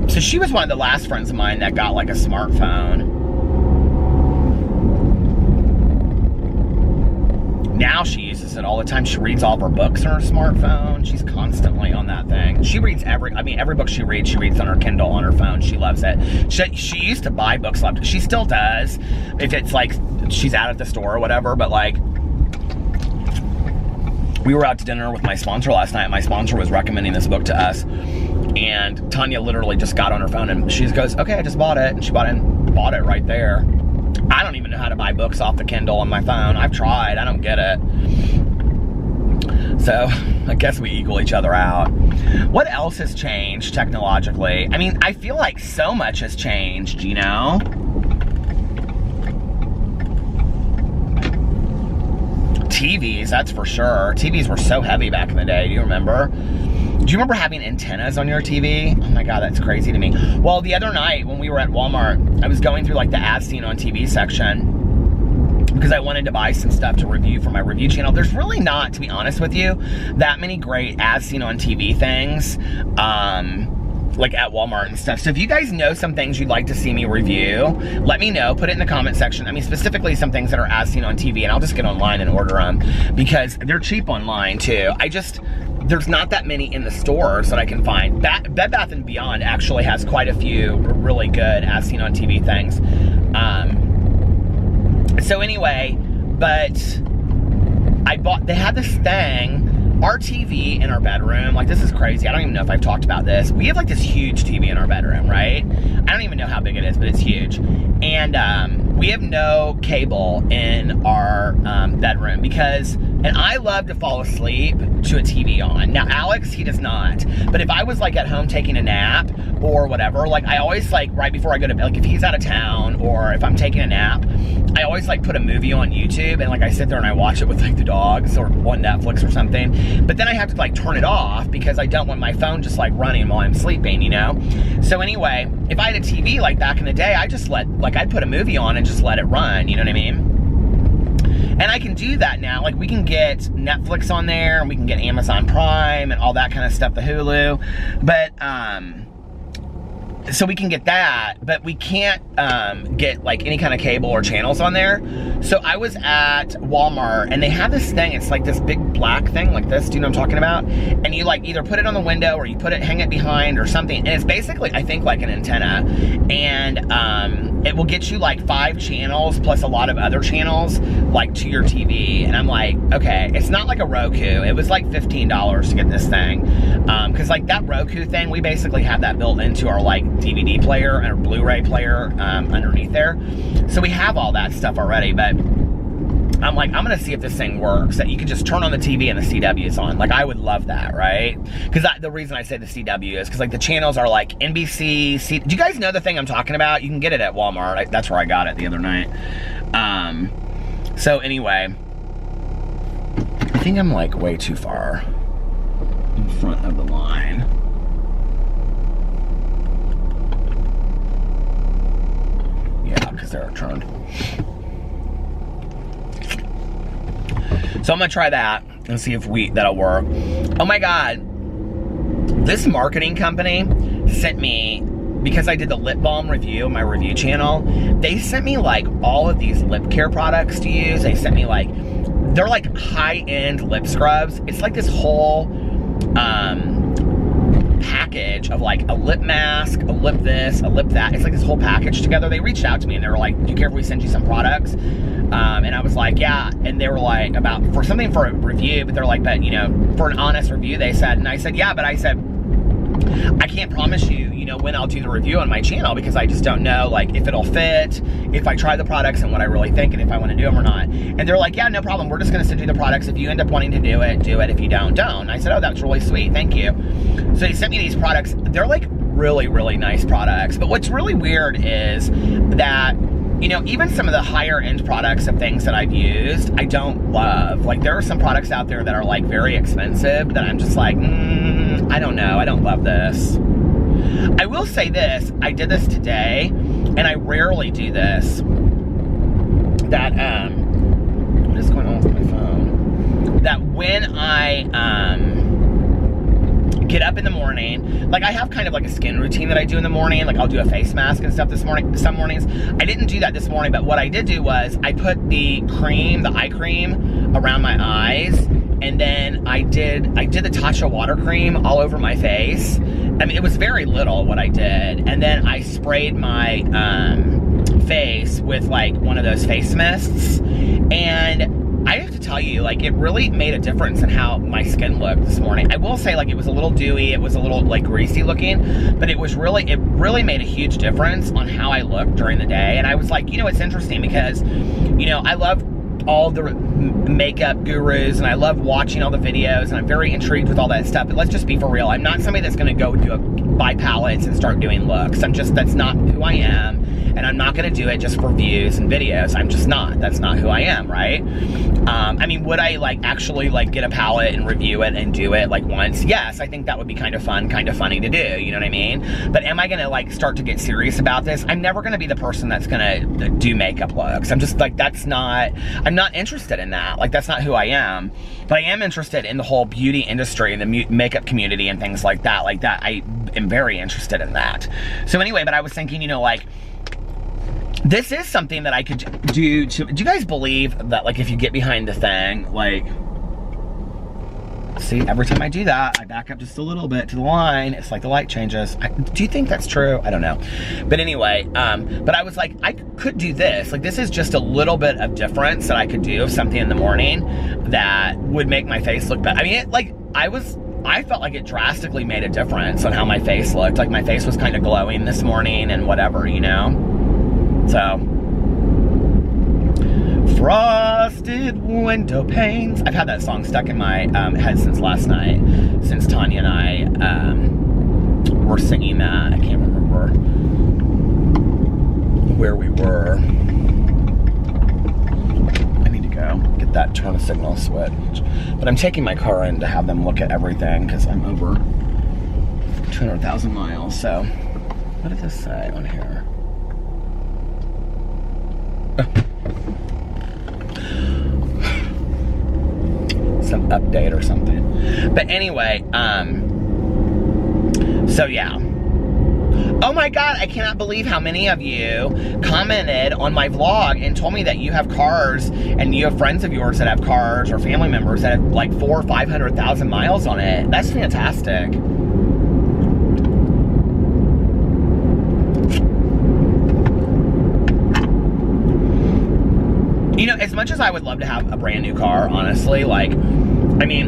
So she was one of the last friends of mine that got like a smartphone. Now she uses it all the time. She reads all of her books on her smartphone. She's constantly on that thing. She reads every book she reads on her Kindle, on her phone. She loves it. She used to buy books. She still does, if it's like she's out at the store or whatever, but like, we were out to dinner with my sponsor last night. My sponsor was recommending this book to us, and Tanya literally just got on her phone and she just goes, okay, I just bought it. And she bought it right there. I don't even know how to buy books off the Kindle on my phone. I've tried, I don't get it. So I guess we equal each other out. What else has changed technologically? I mean, I feel like so much has changed, you know? TVs, that's for sure. TVs were so heavy back in the day. Do you remember? Do you remember having antennas on your TV? Oh my God, that's crazy to me. Well, the other night when we were at Walmart, I was going through like the as seen on TV section because I wanted to buy some stuff to review for my review channel. There's really not, to be honest with you, that many great as seen on TV things. Like at Walmart and stuff. So if you guys know some things you'd like to see me review, let me know. Put it in the comment section. I mean, specifically some things that are as seen on TV, and I'll just get online and order them because they're cheap online too. There's not that many in the stores that I can find. Bed Bath & Beyond actually has quite a few really good as seen on TV things. So anyway, but they had this thing, our TV in our bedroom, like this is crazy. I don't even know if I've talked about this. We have like this huge TV in our bedroom, right? I don't even know how big it is, but it's huge. And we have no cable in our bedroom because, and I love to fall asleep to a TV on. Now Alex, he does not. But if I was like at home taking a nap or whatever, like I always like right before I go to bed, like if he's out of town or if I'm taking a nap, I always like put a movie on YouTube and like I sit there and I watch it with like the dogs or on Netflix or something. But then I have to like turn it off because I don't want my phone just like running while I'm sleeping, you know? So anyway, if I had a TV like back in the day, I'd put a movie on and just let it run, you know what I mean? And I can do that now. Like we can get Netflix on there and we can get Amazon Prime and all that kind of stuff, the Hulu. But, so we can get that, but we can't get like any kind of cable or channels on there. So I was at Walmart and they have this thing, it's like this big black thing like this, do you know what I'm talking about? And you like either put it on the window or you hang it behind or something. And it's basically, I think, like an antenna. And it will get you like 5 channels plus a lot of other channels like to your TV. And I'm like, okay, it's not like a Roku. It was like $15 to get this thing. Cause like that Roku thing, we basically have that built into our like DVD player and a Blu-ray player underneath there. So we have all that stuff already, but I'm like, I'm gonna see if this thing works, that you can just turn on the TV and the CW is on. Like I would love that, right? Because the reason I say the CW is because like the channels are like NBC, do you guys know the thing I'm talking about? You can get it at Walmart. That's where I got it the other night. So anyway, I think I'm like way too far in front of the line. Yeah, because they're turned. So I'm gonna try that and see if that'll work. Oh my God, this marketing company sent me, because I did the lip balm review, my review channel, they sent me like all of these lip care products to use. They sent me like, they're like high-end lip scrubs. It's like this whole package of like a lip mask, a lip this, a lip that. It's like this whole package together. They reached out to me and they were like, do you care if we send you some products? And I was like, yeah. And they were like, for a review, but they're like, but you know, for an honest review, they said. And I said, yeah, but I said, I can't promise you, you know, when I'll do the review on my channel because I just don't know, like, if it'll fit, if I try the products and what I really think, and if I want to do them or not. And they're like, yeah, no problem. We're just going to send you the products. If you end up wanting to do it, do it. If you don't, don't. And I said, oh, that's really sweet. Thank you. So they sent me these products. They're like really, really nice products. But what's really weird is that, you know, even some of the higher end products of things that I've used, I don't love. Like, there are some products out there that are like very expensive that I'm just like, I don't know. I don't love this. I will say this. I did this today, and I rarely do this. That, what is going on with my phone? That when I get up in the morning. Like, I have kind of like a skin routine that I do in the morning. Like, I'll do a face mask and stuff some mornings. I didn't do that this morning, but what I did do was I put the eye cream around my eyes, and then I did the Tatcha water cream all over my face. I mean, it was very little what I did. And then I sprayed my face with like one of those face mists. And I have to tell you, like, it really made a difference in how my skin looked this morning. I will say, like, it was a little dewy, it was a little like greasy looking, but it really made a huge difference on how I looked during the day. And I was like, you know, it's interesting because, you know, I love all the makeup gurus and I love watching all the videos and I'm very intrigued with all that stuff, but let's just be for real. I'm not somebody that's gonna go buy palettes and start doing looks. That's not who I am, and I'm not gonna do it just for views and videos. I'm just not. That's not who I am, right? I mean, would I like actually like get a palette and review it and do it like once? Yes, I think that would be kind of fun, kind of funny to do, you know what I mean? But am I gonna like start to get serious about this? I'm never gonna be the person that's gonna do makeup looks. I'm just like, I'm not interested in that. Like, that's not who I am. But I am interested in the whole beauty industry and the makeup community and things like that. Like that, I am very interested in that. So anyway, but I was thinking, you know, like, this is something that I could do. Do you guys believe that, like, if you get behind the thing, like, see, every time I do that, I back up just a little bit to the line. It's like the light changes. Do you think that's true? I don't know. But anyway, but I was like, I could do this. Like, this is just a little bit of difference that I could do of something in the morning that would make my face look better. I mean, I felt like it drastically made a difference on how my face looked. Like, my face was kind of glowing this morning and whatever, you know? So, frosted window panes. I've had that song stuck in my head since last night, since Tanya and I were singing that. I can't remember where we were. I need to go get that turn a signal switch. But I'm taking my car in to have them look at everything because I'm over 200,000 miles. So, what does this say on here? Some update or something. But anyway, so yeah. Oh my God, I cannot believe how many of you commented on my vlog and told me that you have cars and you have friends of yours that have cars or family members that have like 400,000 or 500,000 miles on it. That's fantastic. You know, as much as I would love to have a brand new car, honestly, like, I mean,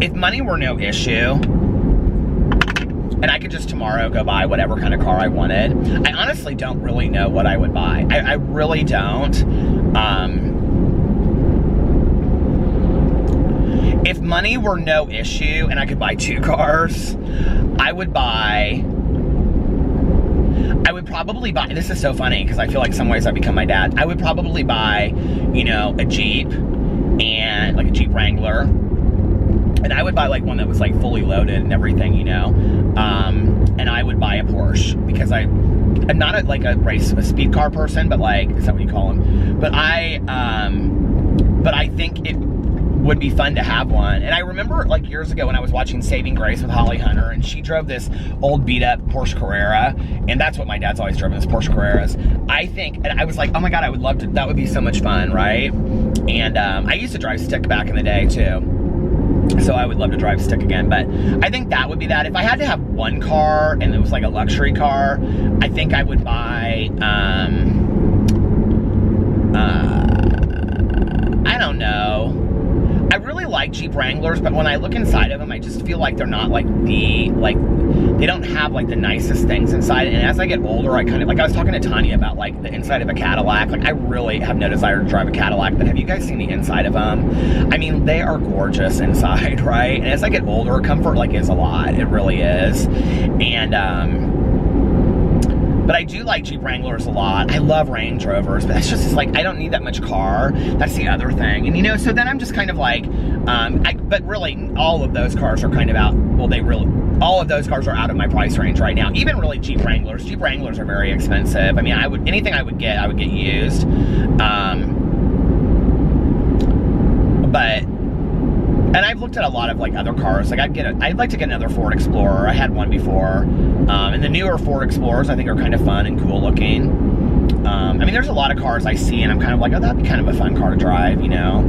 if money were no issue, and I could just tomorrow go buy whatever kind of car I wanted, I honestly don't really know what I would buy. I really don't. If money were no issue and I could buy 2 cars, I would probably buy, this is so funny because I feel like some ways I've become my dad. I would probably buy, you know, a Jeep and like a Jeep Wrangler. And I would buy like one that was like fully loaded and everything, you know. And I would buy a Porsche because I'm not a speed car person, but like, is that what you call them? But I think it would be fun to have one. And I remember like years ago when I was watching Saving Grace with Holly Hunter, and she drove this old beat up Porsche Carrera, and that's what my dad's always driven, is Porsche Carreras. I think, and I was like, oh my God, I would love to, that would be so much fun, right? And I used to drive stick back in the day too. So I would love to drive stick again, but I think that would be that. If I had to have one car and it was like a luxury car, I think I would buy, I don't know. I really like Jeep Wranglers, but when I look inside of them, I just feel like they're not like they don't have like the nicest things inside. And as I get older, I kind of, like I was talking to Tanya about like the inside of a Cadillac. Like I really have no desire to drive a Cadillac, but have you guys seen the inside of them? I mean, they are gorgeous inside, right? And as I get older, comfort like is a lot. It really is. And, but I do like Jeep Wranglers a lot. I love Range Rovers, but that's just like, I don't need that much car. That's the other thing. And you know, so then I'm just kind of like, but really all of those cars are kind of out, well, all of those cars are out of my price range right now. Even really Jeep Wranglers. Jeep Wranglers are very expensive. I mean, anything I would get used. But And I've looked at a lot of like other cars. Like I'd like to get another Ford Explorer. I had one before. And the newer Ford Explorers I think are kind of fun and cool looking. I mean, there's a lot of cars I see and I'm kind of like, oh, that'd be kind of a fun car to drive, you know?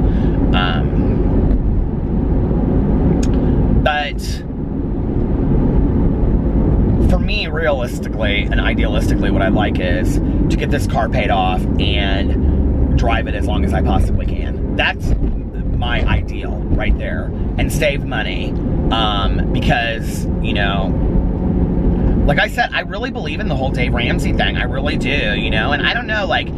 But for me, realistically and idealistically, what I'd like is to get this car paid off and drive it as long as I possibly can. That's my ideal right there, and save money, because, you know, like I said, I really believe in the whole Dave Ramsey thing. I really do, you know, and I don't know, like,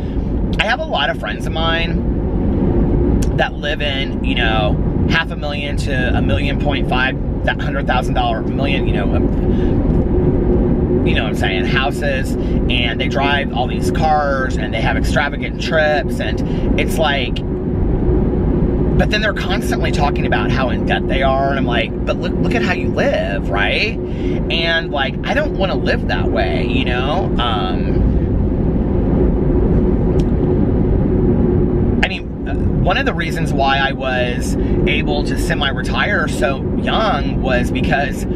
I have a lot of friends of mine that live in, you know, $500,000 to $1.5 million, $100,000 million, you know what I'm saying, houses, and they drive all these cars, and they have extravagant trips, and it's like, but then they're constantly talking about how in debt they are, and I'm like, but look at how you live, right? And like, I don't want to live that way, you know? I mean, one of the reasons why I was able to semi-retire so young was because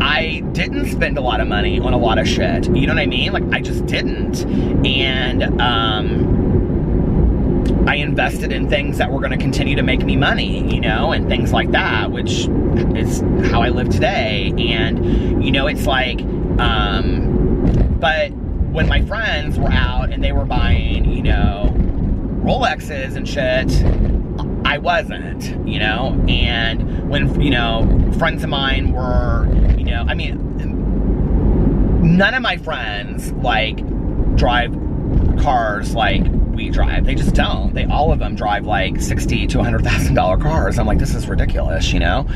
I didn't spend a lot of money on a lot of shit. You know what I mean? Like, I just didn't. And, I invested in things that were going to continue to make me money, you know, and things like that, which is how I live today. And, you know, it's like, but when my friends were out and they were buying, you know, Rolexes and shit, I wasn't, you know. And when, you know, friends of mine were, you know, I mean, none of my friends, like, drive cars like we drive. They just don't. All of them drive like $60,000 to $100,000 cars. I'm like, this is ridiculous, you know?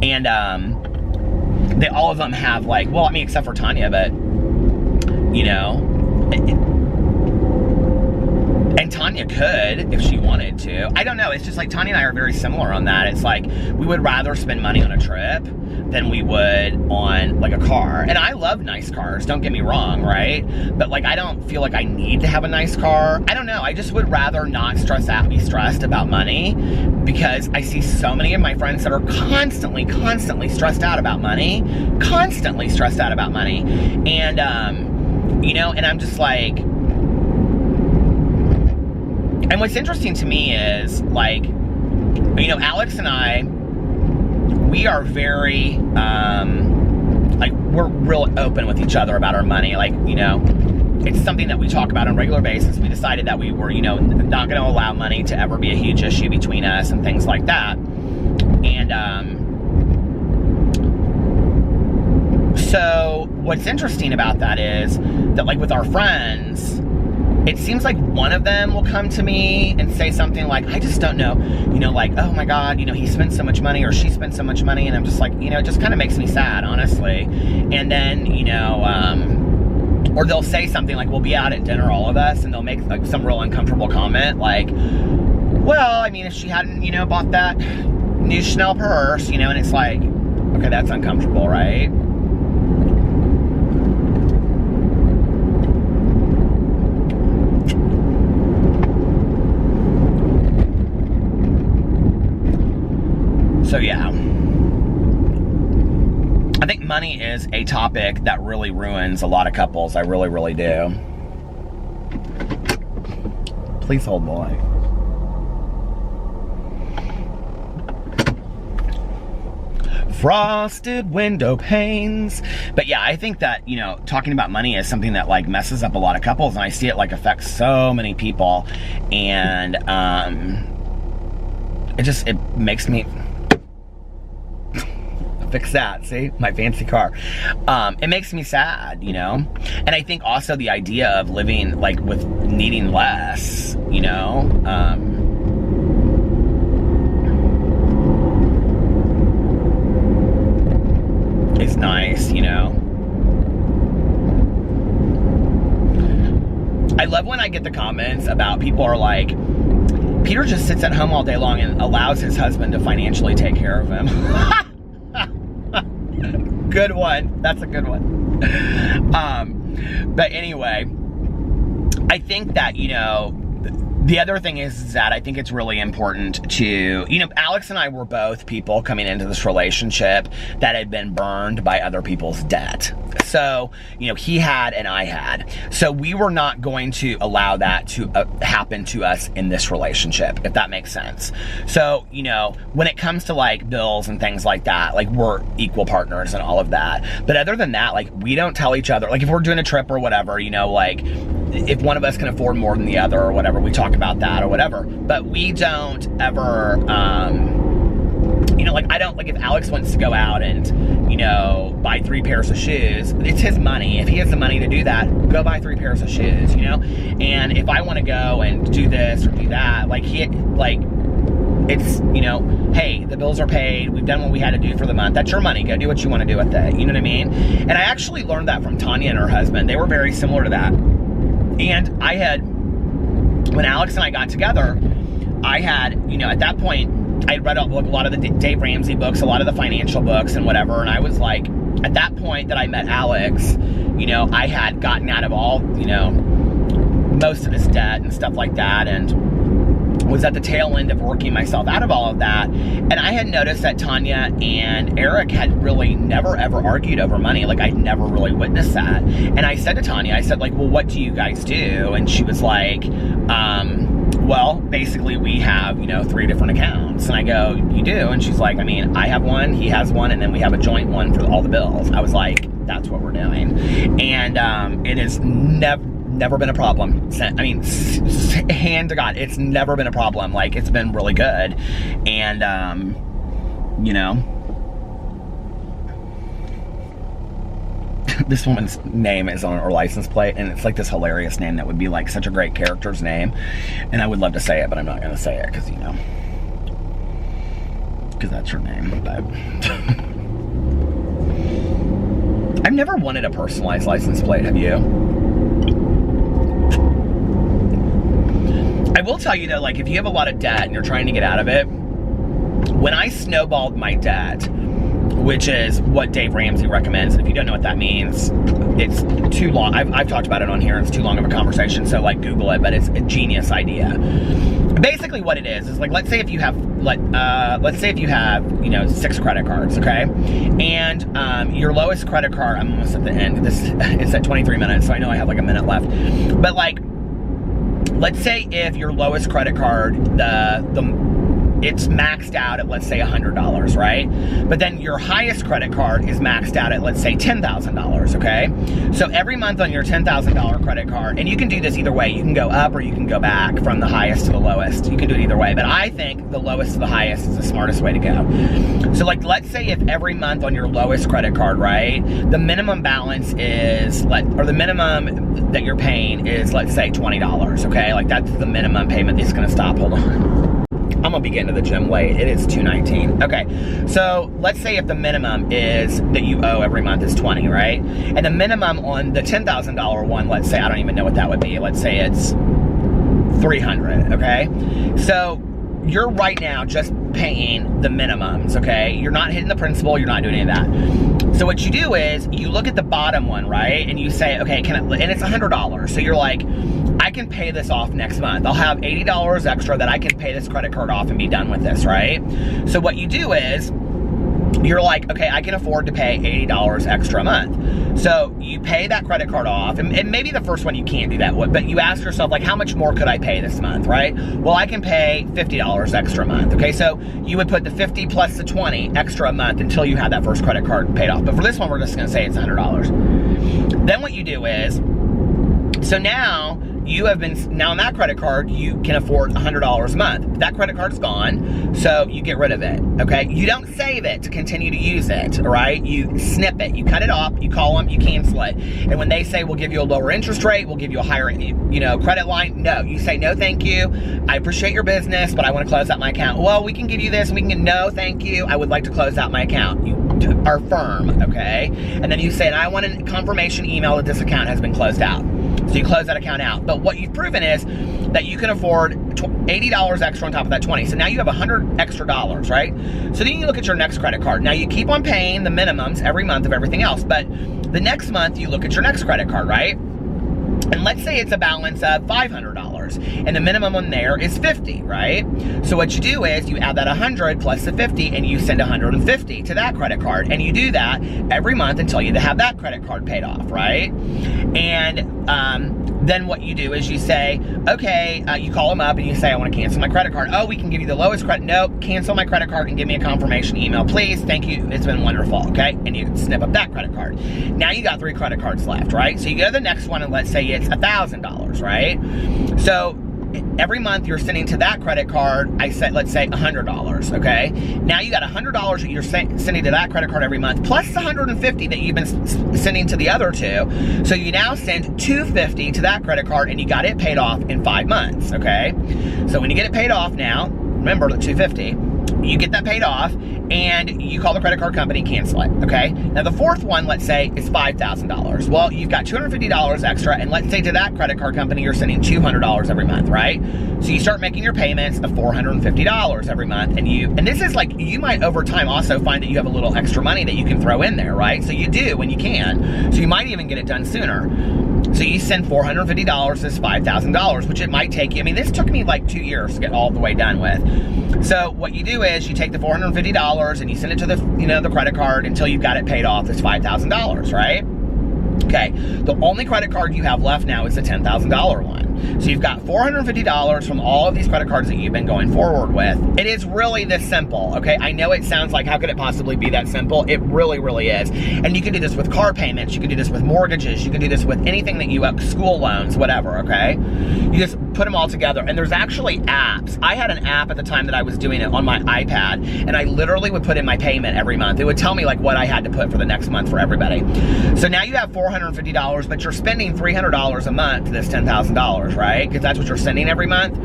And all of them have like, well, I mean, except for Tanya, but, you know, and Tanya could if she wanted to. I don't know. It's just like Tanya and I are very similar on that. It's like we would rather spend money on a trip than we would on like a car. And I love nice cars, don't get me wrong, right? But like, I don't feel like I need to have a nice car. I don't know. I just would rather not be stressed about money, because I see so many of my friends that are constantly stressed out about money, And, you know, and I'm just like, and what's interesting to me is, like, you know, Alex and I, we are very, like, we're real open with each other about our money. Like, you know, it's something that we talk about on a regular basis. We decided that we were, you know, not going to allow money to ever be a huge issue between us and things like that. And, so what's interesting about that is that, like, with our friends, it seems like one of them will come to me and say something like, I just don't know, you know, like, oh my God, you know, he spends so much money or she spends so much money. And I'm just like, you know, it just kind of makes me sad, honestly. And then, you know, or they'll say something like, we'll be out at dinner, all of us, and they'll make like some real uncomfortable comment like, well, I mean, if she hadn't, you know, bought that new Chanel purse, you know, and it's like, okay, that's uncomfortable, right? So yeah, I think money is a topic that really ruins a lot of couples. I really, really do. Please hold the light. Frosted window panes. But yeah, I think that, you know, talking about money is something that like messes up a lot of couples, and I see it like affects so many people, and it makes me fix that, see? My fancy car. It makes me sad, you know? And I think also the idea of living, like, with needing less, you know? Is nice, you know? I love when I get the comments about people are like, Peter just sits at home all day long and allows his husband to financially take care of him. Good one. That's a good one. But anyway, I think that, you know, The other thing is that I think it's really important to, Alex and I were both people coming into this relationship that had been burned by other people's debt. So, he had and I had. So we were not going to allow that to happen to us in this relationship, if that makes sense. So, when it comes to like bills and things like that, like we're equal partners and all of that. But other than that, like we don't tell each other, like if we're doing a trip or whatever, like if one of us can afford more than the other or whatever, we talk about that or whatever. But we don't ever, like I don't, like if Alex wants to go out and, buy 3 pairs of shoes, it's his money. If he has the money to do that, go buy 3 pairs of shoes, And if I want to go and do this or do that, it's, hey, the bills are paid. We've done what we had to do for the month. That's your money. Go do what you want to do with it. You know what I mean? And I actually learned that from Tanya and her husband. They were very similar to that. And I had, when Alex and I got together, I had, at that point, I had read a lot of the Dave Ramsey books, a lot of the financial books and whatever. And I was like, at that point that I met Alex, I had gotten out of all, most of his debt and stuff like that. And was at the tail end of working myself out of all of that. And I had noticed that Tanya and Eric had really never ever argued over money. Like I'd never really witnessed that. And I said to Tanya, I said like, well, what do you guys do? And she was like, well, basically we have, 3 different accounts. And I go, you do? And she's like, I mean, I have one, he has one, and then we have a joint one for all the bills. I was like, that's what we're doing. And it is never been a problem. I mean, hand to God, it's never been a problem. Like, it's been really good. And, this woman's name is on her license plate, and it's like this hilarious name that would be like such a great character's name. And I would love to say it, but I'm not going to say it because, because that's her name. But I've never wanted a personalized license plate. Have you? I will tell you though, like if you have a lot of debt and you're trying to get out of it, when I snowballed my debt, which is what Dave Ramsey recommends, and if you don't know what that means, it's too long. I've talked about it on here, and it's too long of a conversation, so like Google it, but it's a genius idea. Basically what it is like, let's say if you have, let's say if you have, 6 credit cards, okay? And your lowest credit card, I'm almost at the end, it's at 23 minutes, so I know I have like a minute left. But like, let's say if your lowest credit card, it's maxed out at, let's say, $100, right? But then your highest credit card is maxed out at, let's say, $10,000, okay? So every month on your $10,000 credit card, and you can do this either way. You can go up or you can go back from the highest to the lowest. You can do it either way. But I think the lowest to the highest is the smartest way to go. So, like, let's say if every month on your lowest credit card, right, the minimum balance is, or the minimum that you're paying is, let's say, $20, okay? Like, that's the minimum payment that's going to stop. Hold on. I'm gonna be getting to the gym late. It is 2:19. Okay, so let's say if the minimum is that you owe every month is $20, right? And the minimum on the $10,000 one, let's say, I don't even know what that would be. Let's say it's $300, okay? So you're right now just paying the minimums, okay? You're not hitting the principal, you're not doing any of that. So what you do is you look at the bottom one, right? And you say, okay, and it's $100. So you're like, I can pay this off next month. I'll have $80 extra that I can pay this credit card off and be done with this, right? So what you do is, you're like, okay, I can afford to pay $80 extra a month. So you pay that credit card off, and maybe the first one you can't do that, but you ask yourself, like, how much more could I pay this month, right? Well, I can pay $50 extra a month, okay? So you would put the 50 plus the 20 extra a month until you have that first credit card paid off. But for this one, we're just gonna say it's $100. Then what you do is, so now, now on that credit card, you can afford $100 a month. That credit card's gone, so you get rid of it, okay? You don't save it to continue to use it, all right? You snip it, you cut it off, you call them, you cancel it. And when they say, we'll give you a lower interest rate, we'll give you a higher, credit line, no. You say, no, thank you. I appreciate your business, but I want to close out my account. Well, we can give you this, no, thank you. I would like to close out my account. You are firm, okay? And then you say, and I want a confirmation email that this account has been closed out. So you close that account out. But what you've proven is that you can afford $80 extra on top of that 20. So now you have $100 extra, right? So then you look at your next credit card. Now you keep on paying the minimums every month of everything else. But the next month you look at your next credit card, right? And let's say it's a balance of $500. $100. And the minimum on there is 50, right? So what you do is you add that 100 plus the 50 and you send 150 to that credit card. And you do that every month until you have that credit card paid off, right? And then what you do is you say, okay, you call them up and you say, I want to cancel my credit card. Oh, we can give you the lowest credit. Nope, cancel my credit card and give me a confirmation email, please. Thank you. It's been wonderful, okay? And you snip up that credit card. Now you got 3 credit cards left, right? So you go to the next one and let's say it's $1,000, right? So every month you're sending to that credit card, let's say $100, okay? Now you got $100 that you're sending to that credit card every month, plus the $150 that you've been sending to the other 2. So you now send $250 to that credit card and you got it paid off in 5 months, okay? So when you get it paid off now, remember the $250, you get that paid off and you call the credit card company, cancel it, okay? Now the 4th one, let's say, is $5,000. Well, you've got $250 extra, and let's say to that credit card company, you're sending $200 every month, right? So you start making your payments of $450 every month, and this is like, you might over time also find that you have a little extra money that you can throw in there, right? So you do when you can, so you might even get it done sooner. So you send $450, this $5,000, which it might take you, I mean, this took me like 2 years to get all the way done with. So what you do is you take the $450 and you send it to the, the credit card until you've got it paid off, this $5,000, right? Okay, the only credit card you have left now is the $10,000 one. So you've got $450 from all of these credit cards that you've been going forward with. It is really this simple, okay? I know it sounds like, how could it possibly be that simple? It really, really is. And you can do this with car payments, you can do this with mortgages, you can do this with anything that you have, school loans, whatever, okay? You just put them all together, and there's actually apps. I had an app at the time that I was doing it on my iPad, and I literally would put in my payment every month. It would tell me like what I had to put for the next month for everybody. So now you have $450, but you're spending $300 a month to this $10,000, right? Because that's what you're sending every month.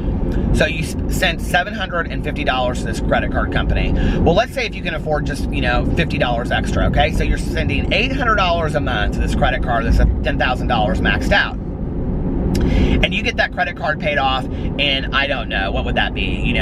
So you send $750 to this credit card company. Well, let's say if you can afford just, $50 extra, okay? So you're sending $800 a month to this credit card that's $10,000 maxed out. And you get that credit card paid off in, I don't know, what would that be?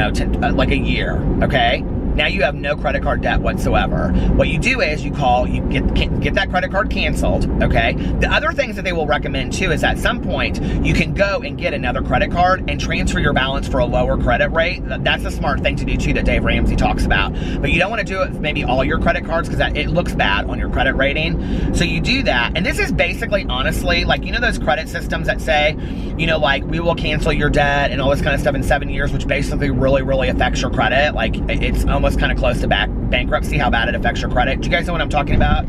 Like a year, okay? Now you have no credit card debt whatsoever. What you do is you get that credit card canceled, okay? The other things that they will recommend too is at some point you can go and get another credit card and transfer your balance for a lower credit rate. That's a smart thing to do too that Dave Ramsey talks about. But you don't want to do it with maybe all your credit cards because it looks bad on your credit rating. So you do that. And this is basically, honestly, like, those credit systems that say, like, we will cancel your debt and all this kind of stuff in 7 years, which basically really, really affects your credit. Like, it's almost kind of close to bankruptcy, how bad it affects your credit. Do you guys know what I'm talking about?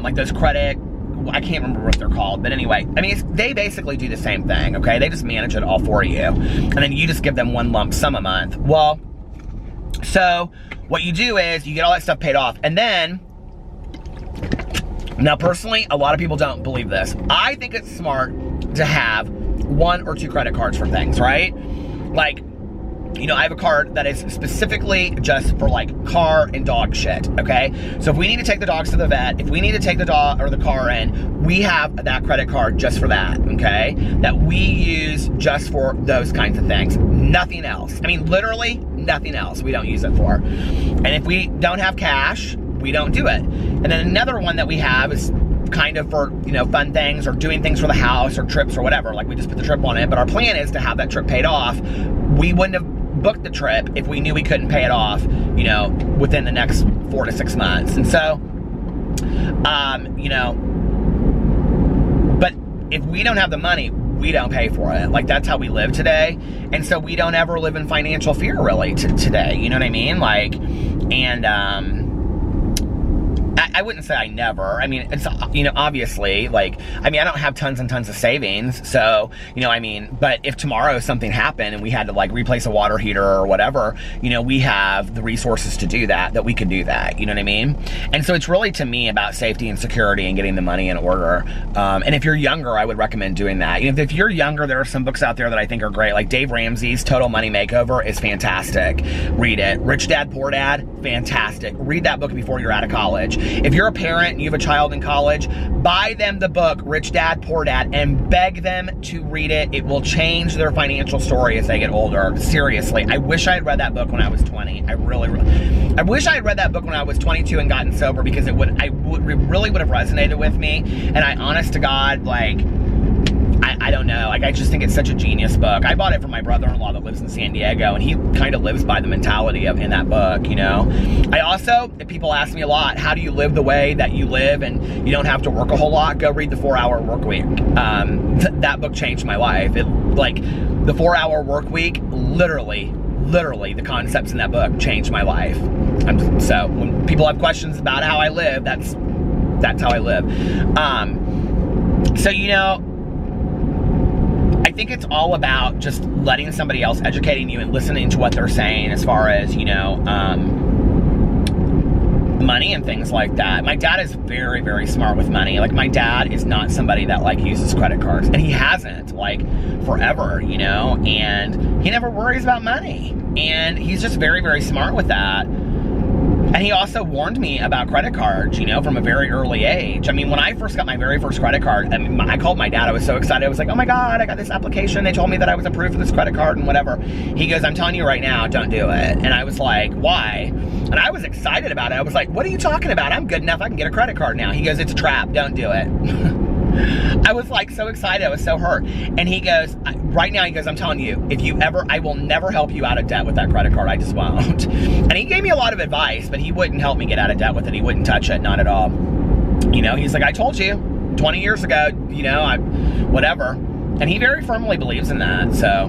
Like those credit, I can't remember what they're called, but anyway, I mean, they basically do the same thing, okay? They just manage it all for you, and then you just give them one lump sum a month. Well, so what you do is you get all that stuff paid off, and then, now personally, a lot of people don't believe this. I think it's smart to have 1 or 2 credit cards for things, right? Like, I have a card that is specifically just for like car and dog shit, okay? So if we need to take the dogs to the vet, if we need to take the dog or the car in, we have that credit card just for that, okay? That we use just for those kinds of things. Nothing else. I mean, literally nothing else we don't use it for. And if we don't have cash, we don't do it. And then another one that we have is kind of for, fun things or doing things for the house or trips or whatever. Like we just put the trip on it, but our plan is to have that trip paid off. We wouldn't have booked the trip if we knew we couldn't pay it off, within the next 4 to 6 months. And so, but if we don't have the money, we don't pay for it. Like, that's how we live today. And so we don't ever live in financial fear really today. You know what I mean? Like, and, I wouldn't say I never. I mean, it's, obviously, like, I don't have tons and tons of savings. So, but if tomorrow something happened and we had to like replace a water heater or whatever, we have the resources to do that we could do that. You know what I mean? And so it's really, to me, about safety and security and getting the money in order. And if you're younger, I would recommend doing that. If you're younger, there are some books out there that I think are great. Like Dave Ramsey's Total Money Makeover is fantastic. Read it. Rich Dad, Poor Dad, fantastic. Read that book before you're out of college. If you're a parent and you have a child in college, buy them the book, Rich Dad, Poor Dad, and beg them to read it. It will change their financial story as they get older. Seriously, I wish I had read that book when I was 20. I wish I had read that book when I was 22 and gotten sober, because it really would have resonated with me. And I, honest to God, like, I don't know. Like, I just think it's such a genius book. I bought it from my brother-in-law that lives in San Diego, and he kind of lives by the mentality of in that book, you know. I also, people ask me a lot, how do you live the way that you live and you don't have to work a whole lot? Go read the 4-Hour Work Week. That book changed my life. It, like, the 4-Hour Work Week, literally, the concepts in that book changed my life. So when people have questions about how I live, that's how I live. So, you know, I think it's all about just letting somebody else educating you and listening to what they're saying as far as, you know, money and things like that. My dad is very, very smart with money. Like, my dad is not somebody that, like, uses credit cards, and he hasn't, like, forever, you know, and he never worries about money, and he's just very, very smart with that. And he also warned me about credit cards, you know, from a very early age. I mean, when I first got my very first credit card, I mean, I called my dad. I was so excited. I was like, oh my God, I got this application. They told me that I was approved for this credit card and whatever. He goes, I'm telling you right now, don't do it. And I was like, why? And I was excited about it. I was like, what are you talking about? I'm good enough. I can get a credit card now. He goes, it's a trap. Don't do it. I was like so excited. I was so hurt. And he goes, right now, he goes, I'm telling you, if you ever, I will never help you out of debt with that credit card. I just won't. And he gave me a lot of advice, but he wouldn't help me get out of debt with it. He wouldn't touch it, not at all. You know, he's like, I told you 20 years ago, you know, whatever. And he very firmly believes in that. So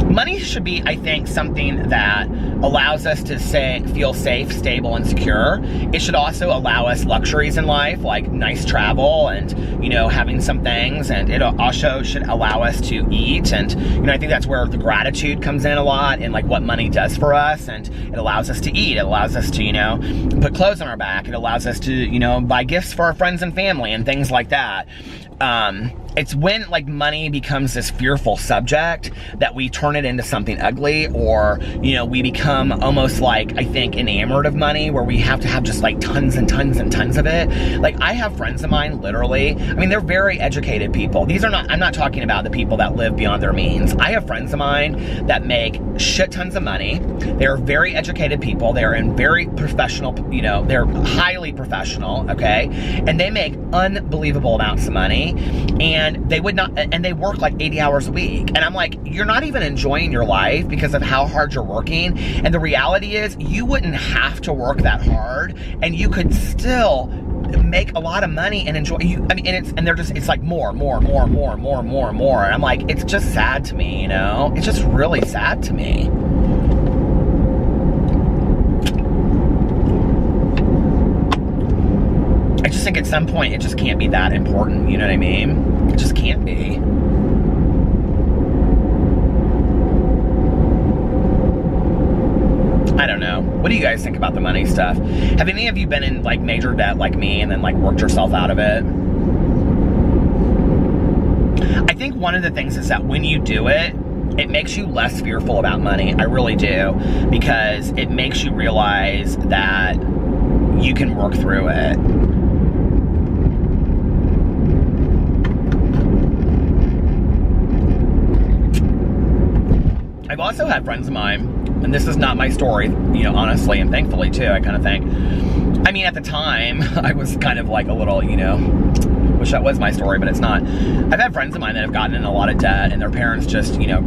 money should be, I think, something that allows us to feel safe, stable, and secure. It should also allow us luxuries in life, like nice travel and, you know, having some things. And it also should allow us to eat. And, you know, I think that's where the gratitude comes in a lot, and like what money does for us. And it allows us to eat. It allows us to, you know, put clothes on our back. It allows us to, you know, buy gifts for our friends and family and things like that. It's when, like, money becomes this fearful subject that we turn it into something ugly, or, you know, we become almost like, I think, enamored of money, where we have to have just like tons and tons and tons of it. Like, I have friends of mine, literally, I mean, they're very educated people. These are not, I'm not talking about the people that live beyond their means. I have friends of mine that make shit tons of money. They're very educated people. They're in very professional, you know, they're highly professional, okay? And they make unbelievable amounts of money. And they would not, and they work like 80 hours a week. And I'm like, you're not even enjoying your life because of how hard you're working. And the reality is, you wouldn't have to work that hard, and you could still make a lot of money and enjoy. I mean, and they're just, it's like more. And I'm like, it's just sad to me, you know? It's just really sad to me. I just think at some point it just can't be that important, you know what I mean? It just can't be. I don't know. What do you guys think about the money stuff? Have any of you been in like major debt like me and then like worked yourself out of it? I think one of the things is that when you do it, it makes you less fearful about money. I really do, because it makes you realize that you can work through it. I've also had friends of mine, and this is not my story, you know, honestly, and thankfully too, I kind of think. I mean, at the time, I was kind of like a little, you know, wish that was my story, but it's not. I've had friends of mine that have gotten in a lot of debt, and their parents just, you know,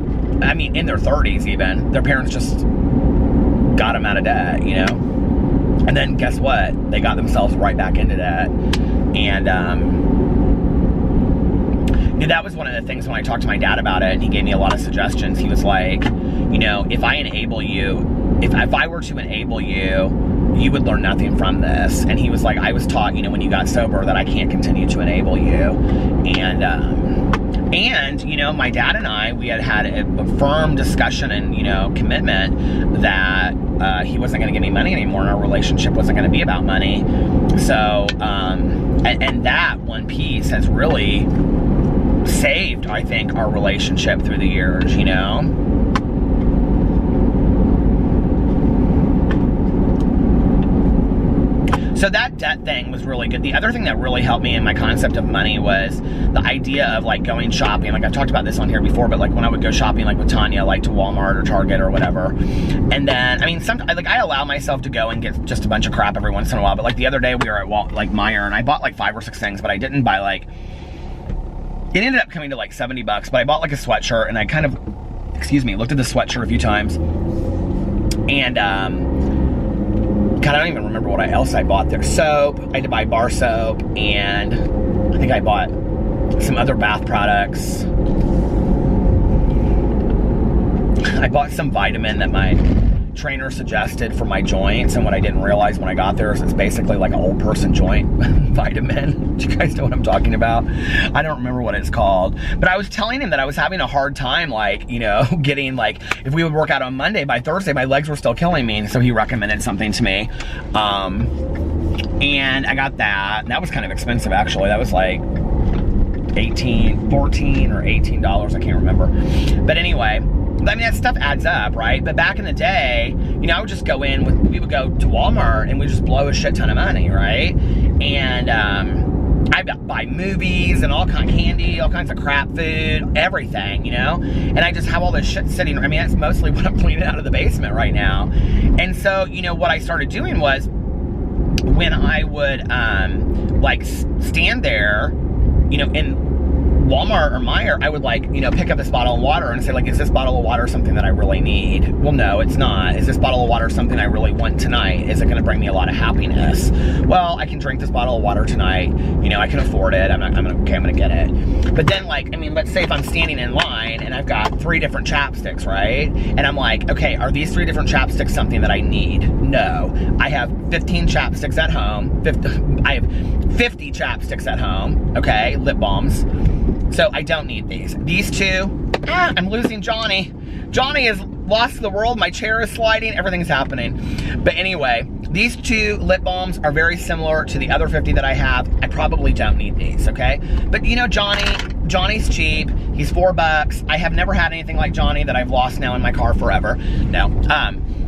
I mean, in their 30s even, their parents just got them out of debt, you know? And then guess what? They got themselves right back into debt. And, that was one of the things when I talked to my dad about it, and he gave me a lot of suggestions. He was like, you know, if I enable you, if I were to enable you, you would learn nothing from this. And he was like, I was taught, you know, when you got sober, that I can't continue to enable you. And, you know, my dad and I, we had a firm discussion and, you know, commitment that he wasn't going to give me money anymore, and our relationship wasn't going to be about money. So, and that one piece has really saved, I think, our relationship through the years, you know? So that debt thing was really good. The other thing that really helped me in my concept of money was the idea of like going shopping. Like I've talked about this on here before, but like when I would go shopping like with Tanya, like to Walmart or Target or whatever. And then, I mean, like I allow myself to go and get just a bunch of crap every once in a while. But like the other day we were at like Meijer, and I bought like 5 or 6 things, but I didn't buy like it ended up coming to like 70 bucks, but I bought like a sweatshirt, and I kind of, looked at the sweatshirt a few times, and God, I don't even remember what else I bought there. Soap, I had to buy bar soap, and I think I bought some other bath products. I bought some vitamin that my trainer suggested for my joints, and what I didn't realize when I got there is it's basically like an old person joint vitamin. Do you guys know what I'm talking about? I don't remember what it's called, but I was telling him that I was having a hard time, like, you know, getting, like, if we would work out on Monday, by Thursday my legs were still killing me, and so he recommended something to me, and I got that, and that was kind of expensive actually. That was like $14 or $18, I can't remember, but anyway, I mean, that stuff adds up, right? But back in the day, you know, I would just go in, we would go to Walmart and we'd just blow a shit ton of money, right? And I'd buy movies and all kind of candy, all kinds of crap food, everything, you know? And I just have all this shit sitting, I mean, that's mostly what I'm cleaning out of the basement right now. And so, you know, what I started doing was, when I would, like, stand there, you know, in Walmart or Meijer, I would, like, you know, pick up this bottle of water and say, like, is this bottle of water something that I really need? Well, no, it's not. Is this bottle of water something I really want tonight? Is it going to bring me a lot of happiness? Well, I can drink this bottle of water tonight. You know, I can afford it. I'm gonna get it. But then, like, I mean, let's say if I'm standing in line and I've got 3 different chapsticks, right? And I'm like, okay, are these 3 different chapsticks something that I need? No. I have 15 chapsticks at home. I have 50 chapsticks at home, okay? Lip balms. So I don't need these. These 2, I'm losing Johnny. Johnny has lost the world. My chair is sliding. Everything's happening. But anyway, these 2 lip balms are very similar to the other 50 that I have. I probably don't need these, okay? But you know, Johnny's cheap. He's $4. I have never had anything like Johnny that I've lost now in my car forever. No.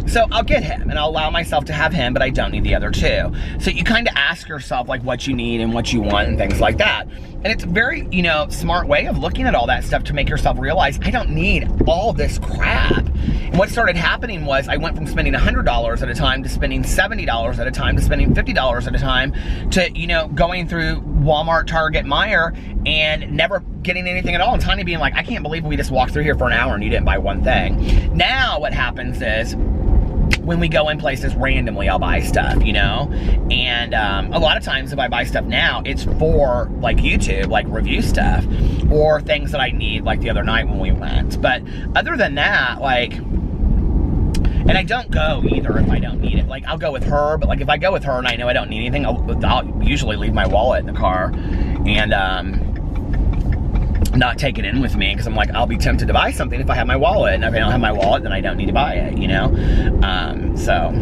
So I'll get him, and I'll allow myself to have him, but I don't need the other 2. So you kind of ask yourself, like, what you need and what you want and things like that. And it's a very, you know, smart way of looking at all that stuff to make yourself realize, I don't need all this crap. And what started happening was I went from spending $100 at a time to spending $70 at a time to spending $50 at a time to, you know, going through Walmart, Target, Meijer, and never getting anything at all, and Tanya being like, I can't believe we just walked through here for an hour and you didn't buy one thing. Now what happens is, when we go in places randomly, I'll buy stuff, you know? And a lot of times if I buy stuff now, it's for, like, YouTube, like review stuff, or things that I need, like the other night when we went. But other than that, like, and I don't go either if I don't need it. Like, I'll go with her, but like if I go with her and I know I don't need anything, I'll usually leave my wallet in the car and not take it in with me, because I'm like, I'll be tempted to buy something if I have my wallet, and if I don't have my wallet, then I don't need to buy it, you know? So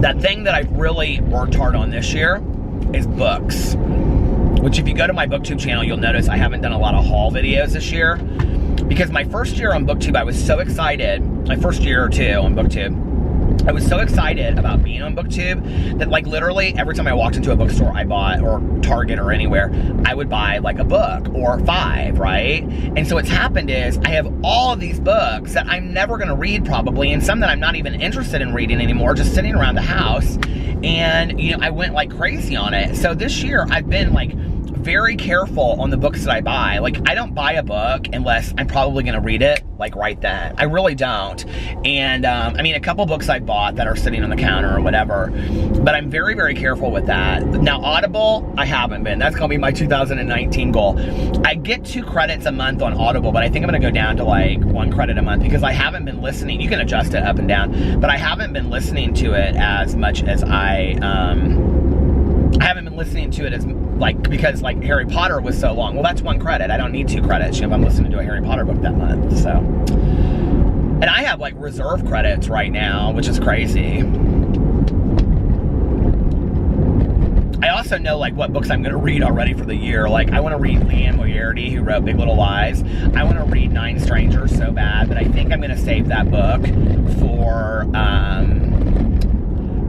the thing that I've really worked hard on this year is books, which if you go to my BookTube channel, you'll notice I haven't done a lot of haul videos this year, because my first year on BookTube, I was so excited, my first year or 2 on BookTube, I was so excited about being on BookTube that, like, literally every time I walked into a bookstore I bought, or Target or anywhere, I would buy like a book or 5, right? And so what's happened is I have all of these books that I'm never gonna read probably, and some that I'm not even interested in reading anymore, just sitting around the house. And, you know, I went like crazy on it. So this year I've been like very careful on the books that I buy. Like, I don't buy a book unless I'm probably gonna read it, like, right then. I really don't. And I mean, a couple books I bought that are sitting on the counter or whatever, but I'm very, very careful with that. Now, Audible, I haven't been. That's gonna be my 2019 goal. I get 2 credits a month on Audible, but I think I'm gonna go down to like 1 credit a month, because I haven't been listening. You can adjust it up and down, but I haven't been listening to it as much as I haven't been listening to it as, like, because like Harry Potter was so long. Well, that's 1 credit. I don't need 2 credits, you know, if I'm listening to a Harry Potter book that month, so. And I have like reserve credits right now, which is crazy. I also know like what books I'm gonna read already for the year. Like, I wanna read Leanne Moriarty, who wrote Big Little Lies. I wanna read 9 Strangers so bad, but I think I'm gonna save that book for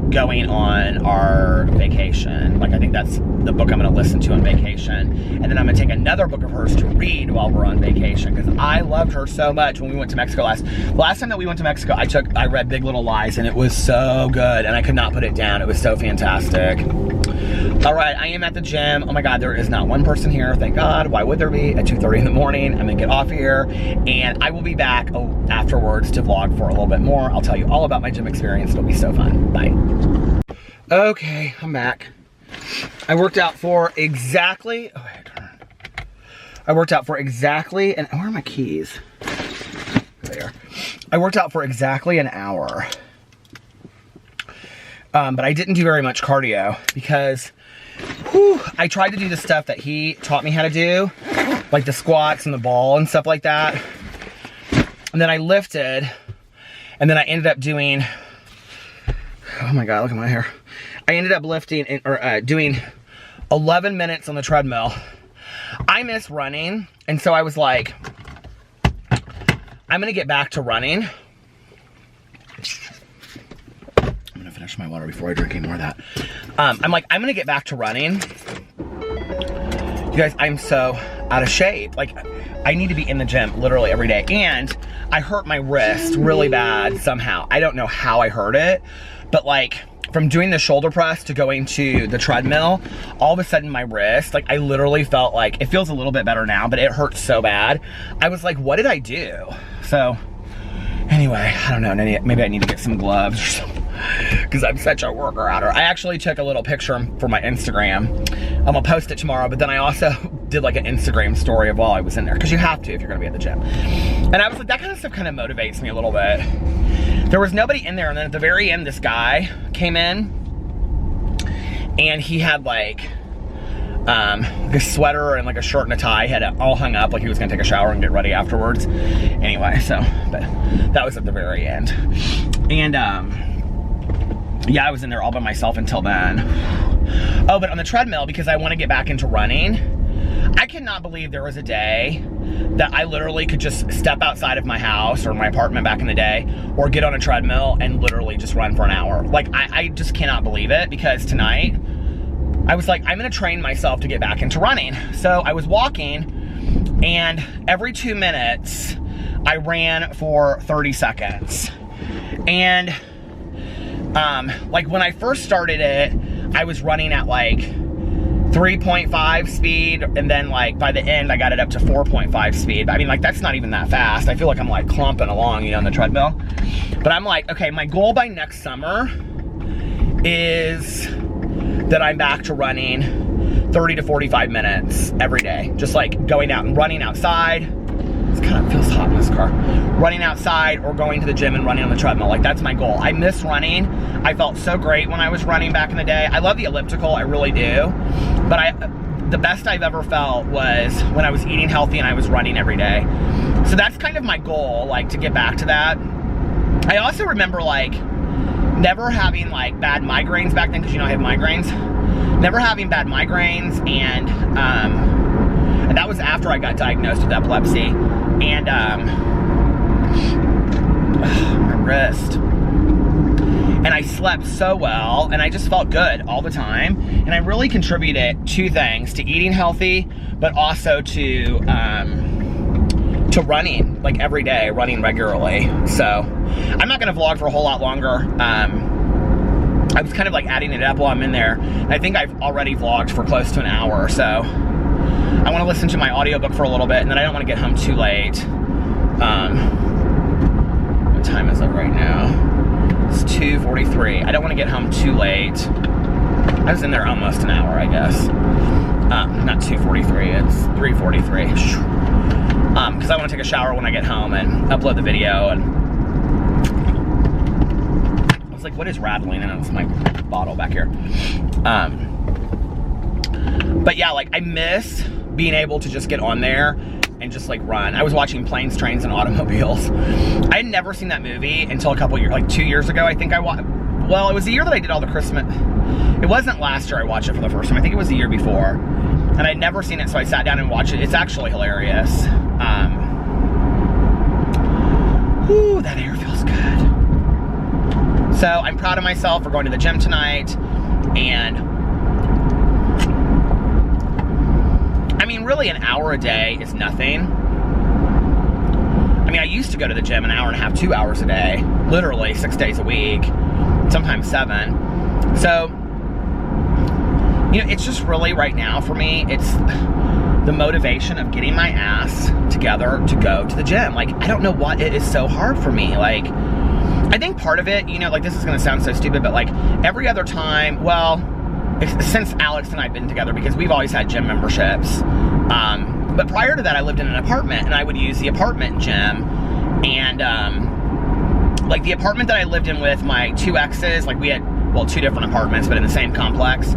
going on our vacation. Like, I think that's the book I'm gonna listen to on vacation. And then I'm gonna take another book of hers to read while we're on vacation, because I loved her so much when we went to Mexico last time that we went to Mexico. I read Big Little Lies, and it was so good, and I could not put it down. It was so fantastic. All right, I am at the gym. Oh my God, there is not one person here. Thank God. Why would there be at 2:30 in the morning? I'm gonna get off here, and I will be back afterwards to vlog for a little bit more. I'll tell you all about my gym experience. It'll be so fun. Bye. Okay, I'm back. I worked out for exactly, oh, I worked out for exactly, and where are my keys? There. I worked out for exactly an hour. But I didn't do very much cardio because I tried to do the stuff that he taught me how to do, like the squats and the ball and stuff like that. And then I lifted, and then I ended up doing, oh my God, look at my hair. I ended up lifting, or doing 11 minutes on the treadmill. I miss running, and so I was like, I'm gonna get back to running. I'm gonna finish my water before I drink any more of that. I'm like, I'm gonna get back to running. You guys, I'm so out of shape. Like, I need to be in the gym literally every day. And I hurt my wrist really bad somehow. I don't know how I hurt it, but like, from doing the shoulder press to going to the treadmill, all of a sudden my wrist, like I literally felt like, it feels a little bit better now, but it hurts so bad. I was like, what did I do? So anyway, I don't know, maybe I need to get some gloves or something, because I'm such a worker outer. I actually took a little picture for my Instagram. I'm gonna post it tomorrow, but then I also did like an Instagram story of while I was in there, because you have to if you're gonna be at the gym. And I was like, that kind of stuff kind of motivates me a little bit. There was nobody in there, and then at the very end, this guy came in, and he had like this sweater and like a shirt and a tie. He had it all hung up like he was gonna take a shower and get ready afterwards. Anyway, so, but that was at the very end. And yeah, I was in there all by myself until then. Oh, but on the treadmill, because I want to get back into running, I cannot believe there was a day that I literally could just step outside of my house or my apartment back in the day, or get on a treadmill and literally just run for an hour. Like, I just cannot believe it, because tonight I was like, I'm gonna train myself to get back into running. So I was walking, and every 2 minutes I ran for 30 seconds. And like when I first started it, I was running at like 3.5 speed, and then like by the end I got it up to 4.5 speed. I mean, like, that's not even that fast. I feel like I'm like clumping along, you know, on the treadmill. But I'm like, okay, my goal by next summer is that I'm back to running 30 to 45 minutes every day. Just like going out and running outside. It kind of feels hot in this car. Running outside or going to the gym and running on the treadmill. Like, that's my goal. I miss running. I felt so great when I was running back in the day. I love the elliptical, I really do. But the best I've ever felt was when I was eating healthy and I was running every day. So that's kind of my goal, like, to get back to that. I also remember like never having like bad migraines back then, because you know I have migraines. Never having bad migraines, and that was after I got diagnosed with epilepsy. And my wrist. And I slept so well, and I just felt good all the time. And I really contributed 2 things: to eating healthy, but also to running, like every day, running regularly. So I'm not gonna vlog for a whole lot longer. I was kind of like adding it up while I'm in there. I think I've already vlogged for close to an hour, so I want to listen to my audiobook for a little bit, and then I don't want to get home too late. What time is it right now? It's 2:43. I don't want to get home too late. I was in there almost an hour, I guess. Not 2:43, it's 3:43. Because I want to take a shower when I get home and upload the video. And I was like, what is rattling? And it's my bottle back here. But yeah, like, I miss being able to just get on there and just like run. I was watching Planes, Trains, and Automobiles. I had never seen that movie until a couple years, like 2 years ago, I think I watched. Well, it was the year that I did all the Christmas. It wasn't last year I watched it for the first time. I think it was the year before. And I'd never seen it, so I sat down and watched it. It's actually hilarious. Whew, that air feels good. So I'm proud of myself for going to the gym tonight. And I mean, really an hour a day is nothing. I mean, I used to go to the gym an hour and a half, 2 hours a day, literally 6 days a week, sometimes 7. So, you know, it's just really right now for me, it's the motivation of getting my ass together to go to the gym. Like, I don't know what it is so hard for me. Like, I think part of it, you know, like this is gonna sound so stupid, but like every other time, well, since Alex and I've been together, because we've always had gym memberships, but prior to that, I lived in an apartment, and I would use the apartment gym. And like the apartment that I lived in with my 2 exes, like we had, well, 2 different apartments, but in the same complex.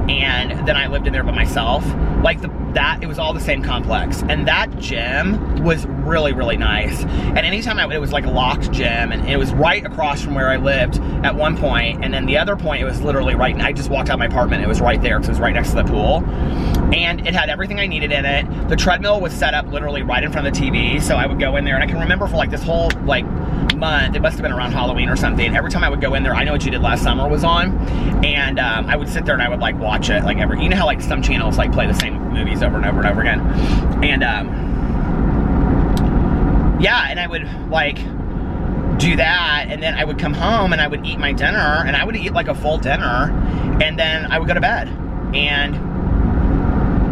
And then I lived in there by myself. Like it was all the same complex. And that gym was really, really nice. And anytime it was like a locked gym, and it was right across from where I lived at one point. And then the other point, it was literally right, I just walked out my apartment, it was right there, because it was right next to the pool. And it had everything I needed in it. The treadmill was set up literally right in front of the TV, so I would go in there, and I can remember for like this whole like month, it must have been around Halloween or something, every time I would go in there, I Know What You Did Last Summer was on, and I would sit there and I would like watch it, like you know how like some channels like play the same movies over and over and over again, and yeah, and I would like do that, and then I would come home and I would eat my dinner, and I would eat like a full dinner, and then I would go to bed. And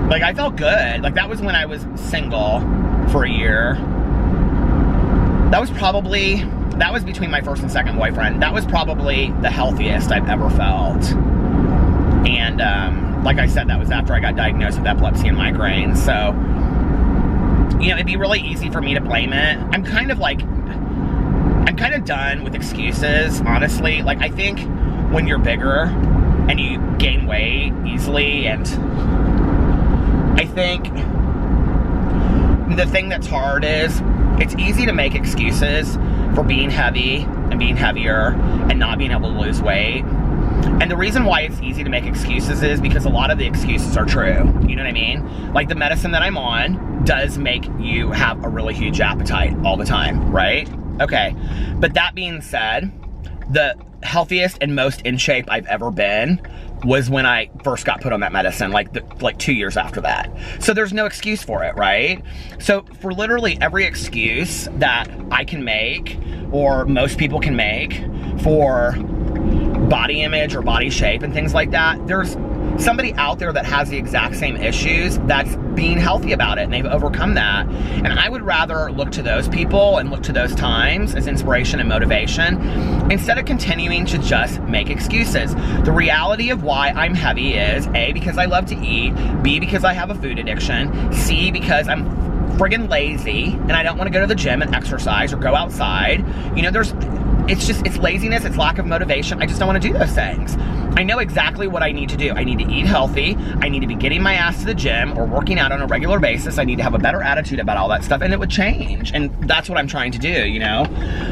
like I felt good. Like that was when I was single for a year. That was between my first and second boyfriend. That was probably the healthiest I've ever felt. And like I said, that was after I got diagnosed with epilepsy and migraines. So, you know, it'd be really easy for me to blame it. I'm kind of done with excuses, honestly. Like, I think when you're bigger and you gain weight easily, and I think the thing that's hard is it's easy to make excuses for being heavy and being heavier and not being able to lose weight. And the reason why it's easy to make excuses is because a lot of the excuses are true. You know what I mean? Like the medicine that I'm on does make you have a really huge appetite all the time, right? Okay. But that being said, the healthiest and most in shape I've ever been was when I first got put on that medicine, like 2 years after that. So there's no excuse for it, right? So for literally every excuse that I can make, or most people can make, for body image or body shape and things like that, there's somebody out there that has the exact same issues that's being healthy about it, and they've overcome that. And I would rather look to those people and look to those times as inspiration and motivation instead of continuing to just make excuses. The reality of why I'm heavy is A, because I love to eat, B, because I have a food addiction, C, because I'm friggin' lazy and I don't want to go to the gym and exercise or go outside. You know, it's laziness, it's lack of motivation. I just don't want to do those things. I know exactly what I need to do. I need to eat healthy. I need to be getting my ass to the gym or working out on a regular basis. I need to have a better attitude about all that stuff, and it would change. And that's what I'm trying to do, you know?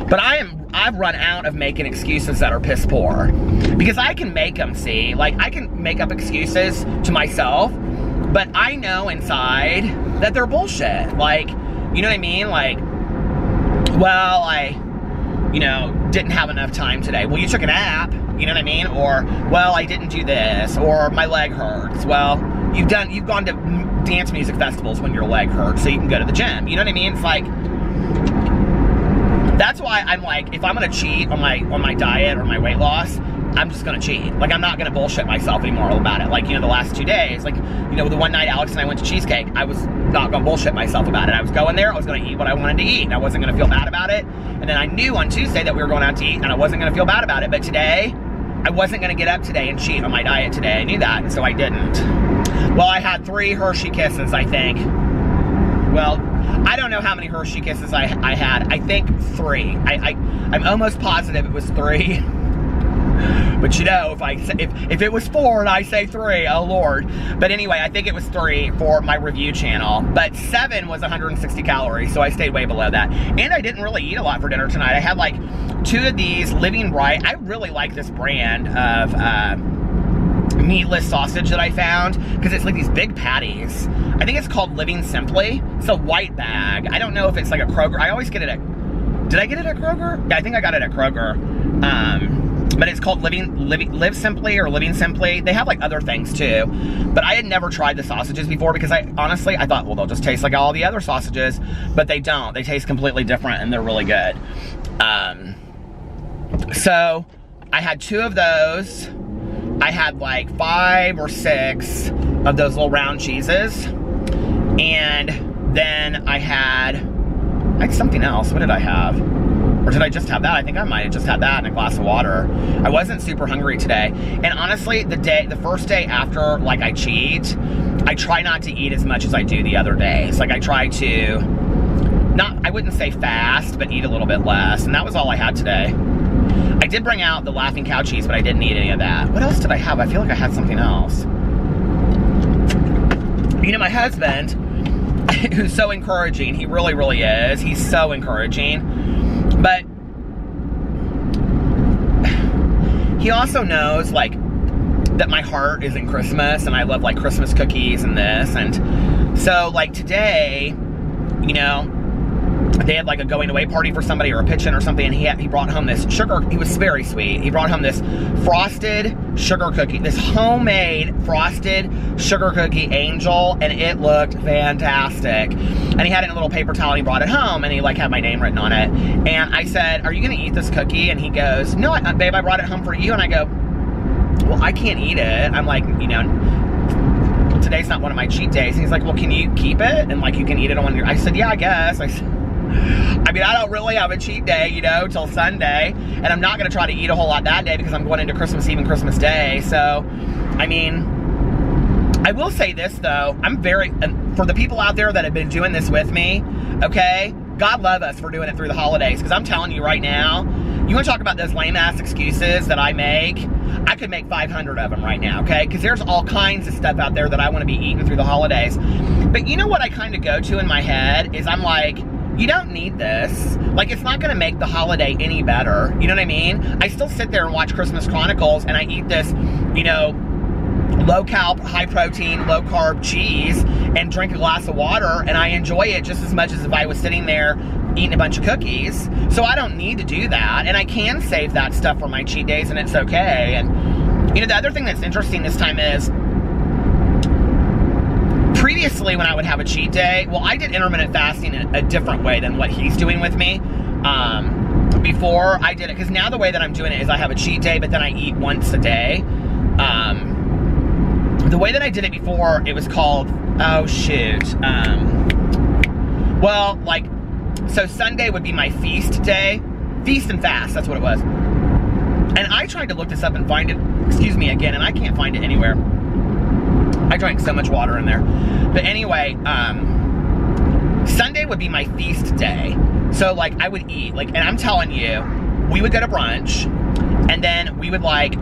But I've run out of making excuses that are piss poor. Because I can make them, see? Like, I can make up excuses to myself, but I know inside that they're bullshit. Like, you know what I mean? Like, well, you know, didn't have enough time today. Well, you took a nap, you know what I mean? Or, well, I didn't do this, or my leg hurts. Well, you've gone to dance music festivals when your leg hurts, so you can go to the gym. You know what I mean? It's like, that's why I'm like, if I'm gonna cheat on my diet or my weight loss, I'm just gonna cheat. Like, I'm not gonna bullshit myself anymore about it. Like, you know, the last 2 days, like, you know, the one night Alex and I went to Cheesecake, I was not gonna bullshit myself about it. I was going there, I was gonna eat what I wanted to eat, and I wasn't gonna feel bad about it. And then I knew on Tuesday that we were going out to eat, and I wasn't gonna feel bad about it. But today, I wasn't gonna get up today and cheat on my diet today. I knew that, and so I didn't. Well, I had 3 Hershey Kisses, I think. Well, I don't know how many Hershey Kisses I had. I think 3. I'm almost positive it was 3. But you know, if it was 4 and I say 3, oh Lord. But anyway, I think it was 3 for my review channel. But 7 was 160 calories, so I stayed way below that. And I didn't really eat a lot for dinner tonight. I had like 2 of these Living Right. I really like this brand of meatless sausage that I found, because it's like these big patties. I think it's called Living Simply. It's a white bag. I don't know if it's like a Kroger. I always get it at, did I get it at Kroger? Yeah, I think I got it at Kroger. but it's called Live Simply or Living Simply. They have like other things too, but I had never tried the sausages before because I thought, well, they'll just taste like all the other sausages, but they don't. They taste completely different and they're really good. So I had 2 of those. I had like 5 or 6 of those little round cheeses, and then I had something else. What did I have? Or did I just have that? I think I might have just had that and a glass of water. I wasn't super hungry today. And honestly, the first day after like I cheat, I try not to eat as much as I do the other days. Like I try to, I wouldn't say fast, but eat a little bit less. And that was all I had today. I did bring out the Laughing Cow cheese, but I didn't eat any of that. What else did I have? I feel like I had something else. You know, my husband, who's so encouraging, he really, really is. He's so encouraging. But he also knows, like, that my heart is in Christmas, and I love, like, Christmas cookies and this. And so, like, today, you know, they had, like, a going-away party for somebody or a pitch-in or something, and he brought home this sugar. He was very sweet. He brought home this frosted sugar cookie, this homemade frosted sugar cookie angel, and it looked fantastic. And he had it in a little paper towel, and he brought it home, and he, like, had my name written on it. And I said, "Are you gonna eat this cookie?" And he goes, "No, babe, I brought it home for you." And I go, "Well, I can't eat it." I'm like, you know, today's not one of my cheat days. And he's like, "Well, can you keep it? And, like, you can eat it on your..." I said, "Yeah, I guess." I mean, I don't really have a cheat day, you know, till Sunday, and I'm not going to try to eat a whole lot that day because I'm going into Christmas Eve and Christmas Day. So, I mean, I will say this, though. I'm very, for the people out there that have been doing this with me, okay, God love us for doing it through the holidays, because I'm telling you right now, you want to talk about those lame-ass excuses that I make? I could make 500 of them right now, okay? Because there's all kinds of stuff out there that I want to be eating through the holidays. But you know what I kind of go to in my head is I'm like, you don't need this. Like, it's not going to make the holiday any better. You know what I mean? I still sit there and watch Christmas Chronicles, and I eat this, you know, low-calp, high-protein, low-carb cheese and drink a glass of water, and I enjoy it just as much as if I was sitting there eating a bunch of cookies. So I don't need to do that, and I can save that stuff for my cheat days, and it's okay. And, you know, the other thing that's interesting this time is, previously, when I would have a cheat day, well, I did intermittent fasting in a different way than what he's doing with me. Before I did it, because now the way that I'm doing it is I have a cheat day, but then I eat once a day. The way that I did it before, it was called, oh shoot. Well, like, so Sunday would be my feast day. Feast and fast, that's what it was. And I tried to look this up and find it, excuse me again, and I can't find it anywhere. I drank so much water in there. But anyway, Sunday would be my feast day. So, like, I would eat, like, and I'm telling you, we would go to brunch, and then we would, like,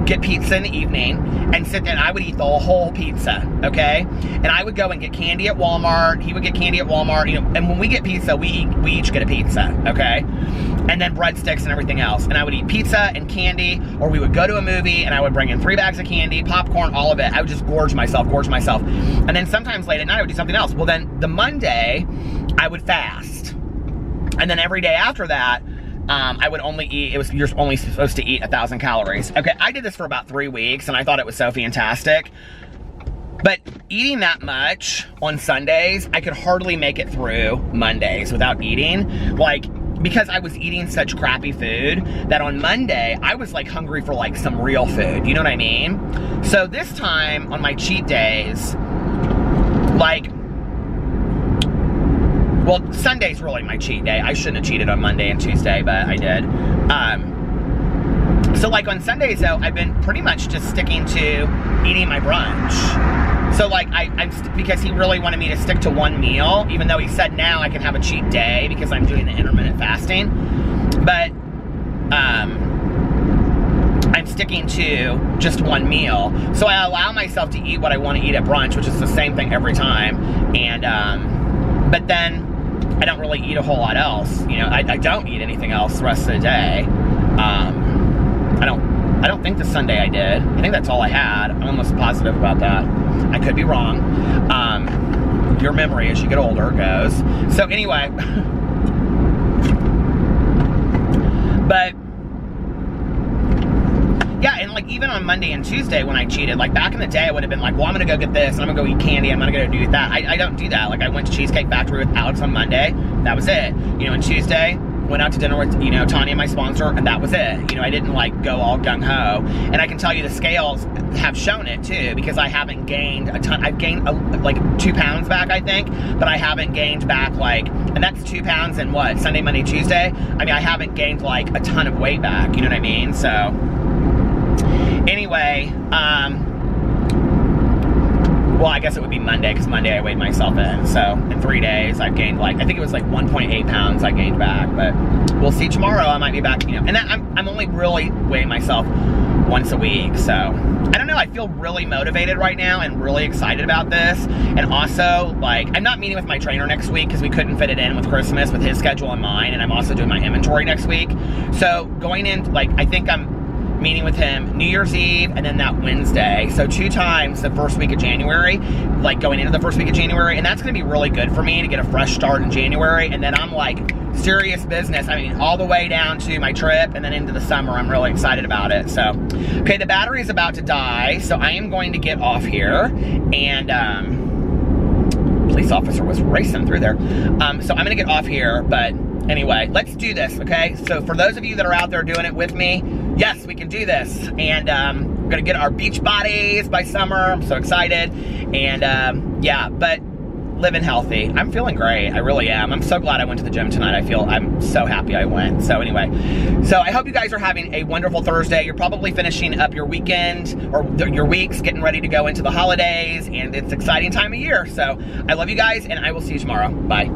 get pizza in the evening, and sit there, and I would eat the whole pizza, okay? And I would go and get candy at Walmart, he would get candy at Walmart, you know, and when we get pizza, we each get a pizza, okay? And then breadsticks and everything else. And I would eat pizza and candy, or we would go to a movie, and I would bring in 3 bags of candy, popcorn, all of it. I would just gorge myself. And then sometimes late at night, I would do something else. Well, then the Monday, I would fast. And then every day after that, I would only eat, you're only supposed to eat 1,000 calories. Okay, I did this for about 3 weeks, and I thought it was so fantastic. But eating that much on Sundays, I could hardly make it through Mondays without eating. Like, because I was eating such crappy food that on Monday, I was, like, hungry for, like, some real food. You know what I mean? So this time, on my cheat days, like, well, Sunday's really my cheat day. I shouldn't have cheated on Monday and Tuesday, but I did. So, like, on Sundays, though, I've been pretty much just sticking to eating my brunch. So, like, because he really wanted me to stick to one meal, even though he said now I can have a cheat day because I'm doing the intermittent fasting. But, I'm sticking to just one meal. So I allow myself to eat what I want to eat at brunch, which is the same thing every time. And, but then I don't really eat a whole lot else. You know, I don't eat anything else the rest of the day. I don't think this Sunday I did. I think that's all I had. I'm almost positive about that. I could be wrong. Your memory as you get older goes. So anyway, but like even on Monday and Tuesday when I cheated, like back in the day I would have been like, well, I'm gonna go get this and I'm gonna go eat candy, I'm gonna go do that. I don't do that. Like I went to Cheesecake Factory with Alex on Monday, that was it. You know, and Tuesday, went out to dinner with, you know, Tanya, my sponsor, and that was it. You know, I didn't like go all gung-ho. And I can tell you the scales have shown it too, because I haven't gained a ton. I've gained like 2 pounds back, I think, but I haven't gained back like, and that's 2 pounds in what, Sunday, Monday, Tuesday? I mean, I haven't gained like a ton of weight back, you know what I mean? So, anyway, well, I guess it would be Monday, because Monday I weighed myself in. So in 3 days, I've gained like, I think it was like 1.8 pounds I gained back. But we'll see tomorrow. I might be back, you know. And I'm only really weighing myself once a week. So I don't know. I feel really motivated right now and really excited about this. And also, like, I'm not meeting with my trainer next week because we couldn't fit it in with Christmas with his schedule and mine. And I'm also doing my inventory next week. So going in, like, I think I'm meeting with him New Year's Eve and then that Wednesday. So 2 times the first week of January, like going into the first week of January. And that's going to be really good for me to get a fresh start in January. And then I'm like serious business. I mean, all the way down to my trip and then into the summer. I'm really excited about it. So, okay, the battery is about to die. So I am going to get off here. And, police officer was racing through there. So I'm going to get off here, but anyway, let's do this, okay? So for those of you that are out there doing it with me, yes, we can do this. And we're gonna get our beach bodies by summer. I'm so excited. And yeah, but living healthy. I'm feeling great, I really am. I'm so glad I went to the gym tonight. I'm so happy I went. So anyway, so I hope you guys are having a wonderful Thursday. You're probably finishing up your weekend or your weeks, getting ready to go into the holidays, and it's an exciting time of year. So I love you guys, and I will see you tomorrow. Bye.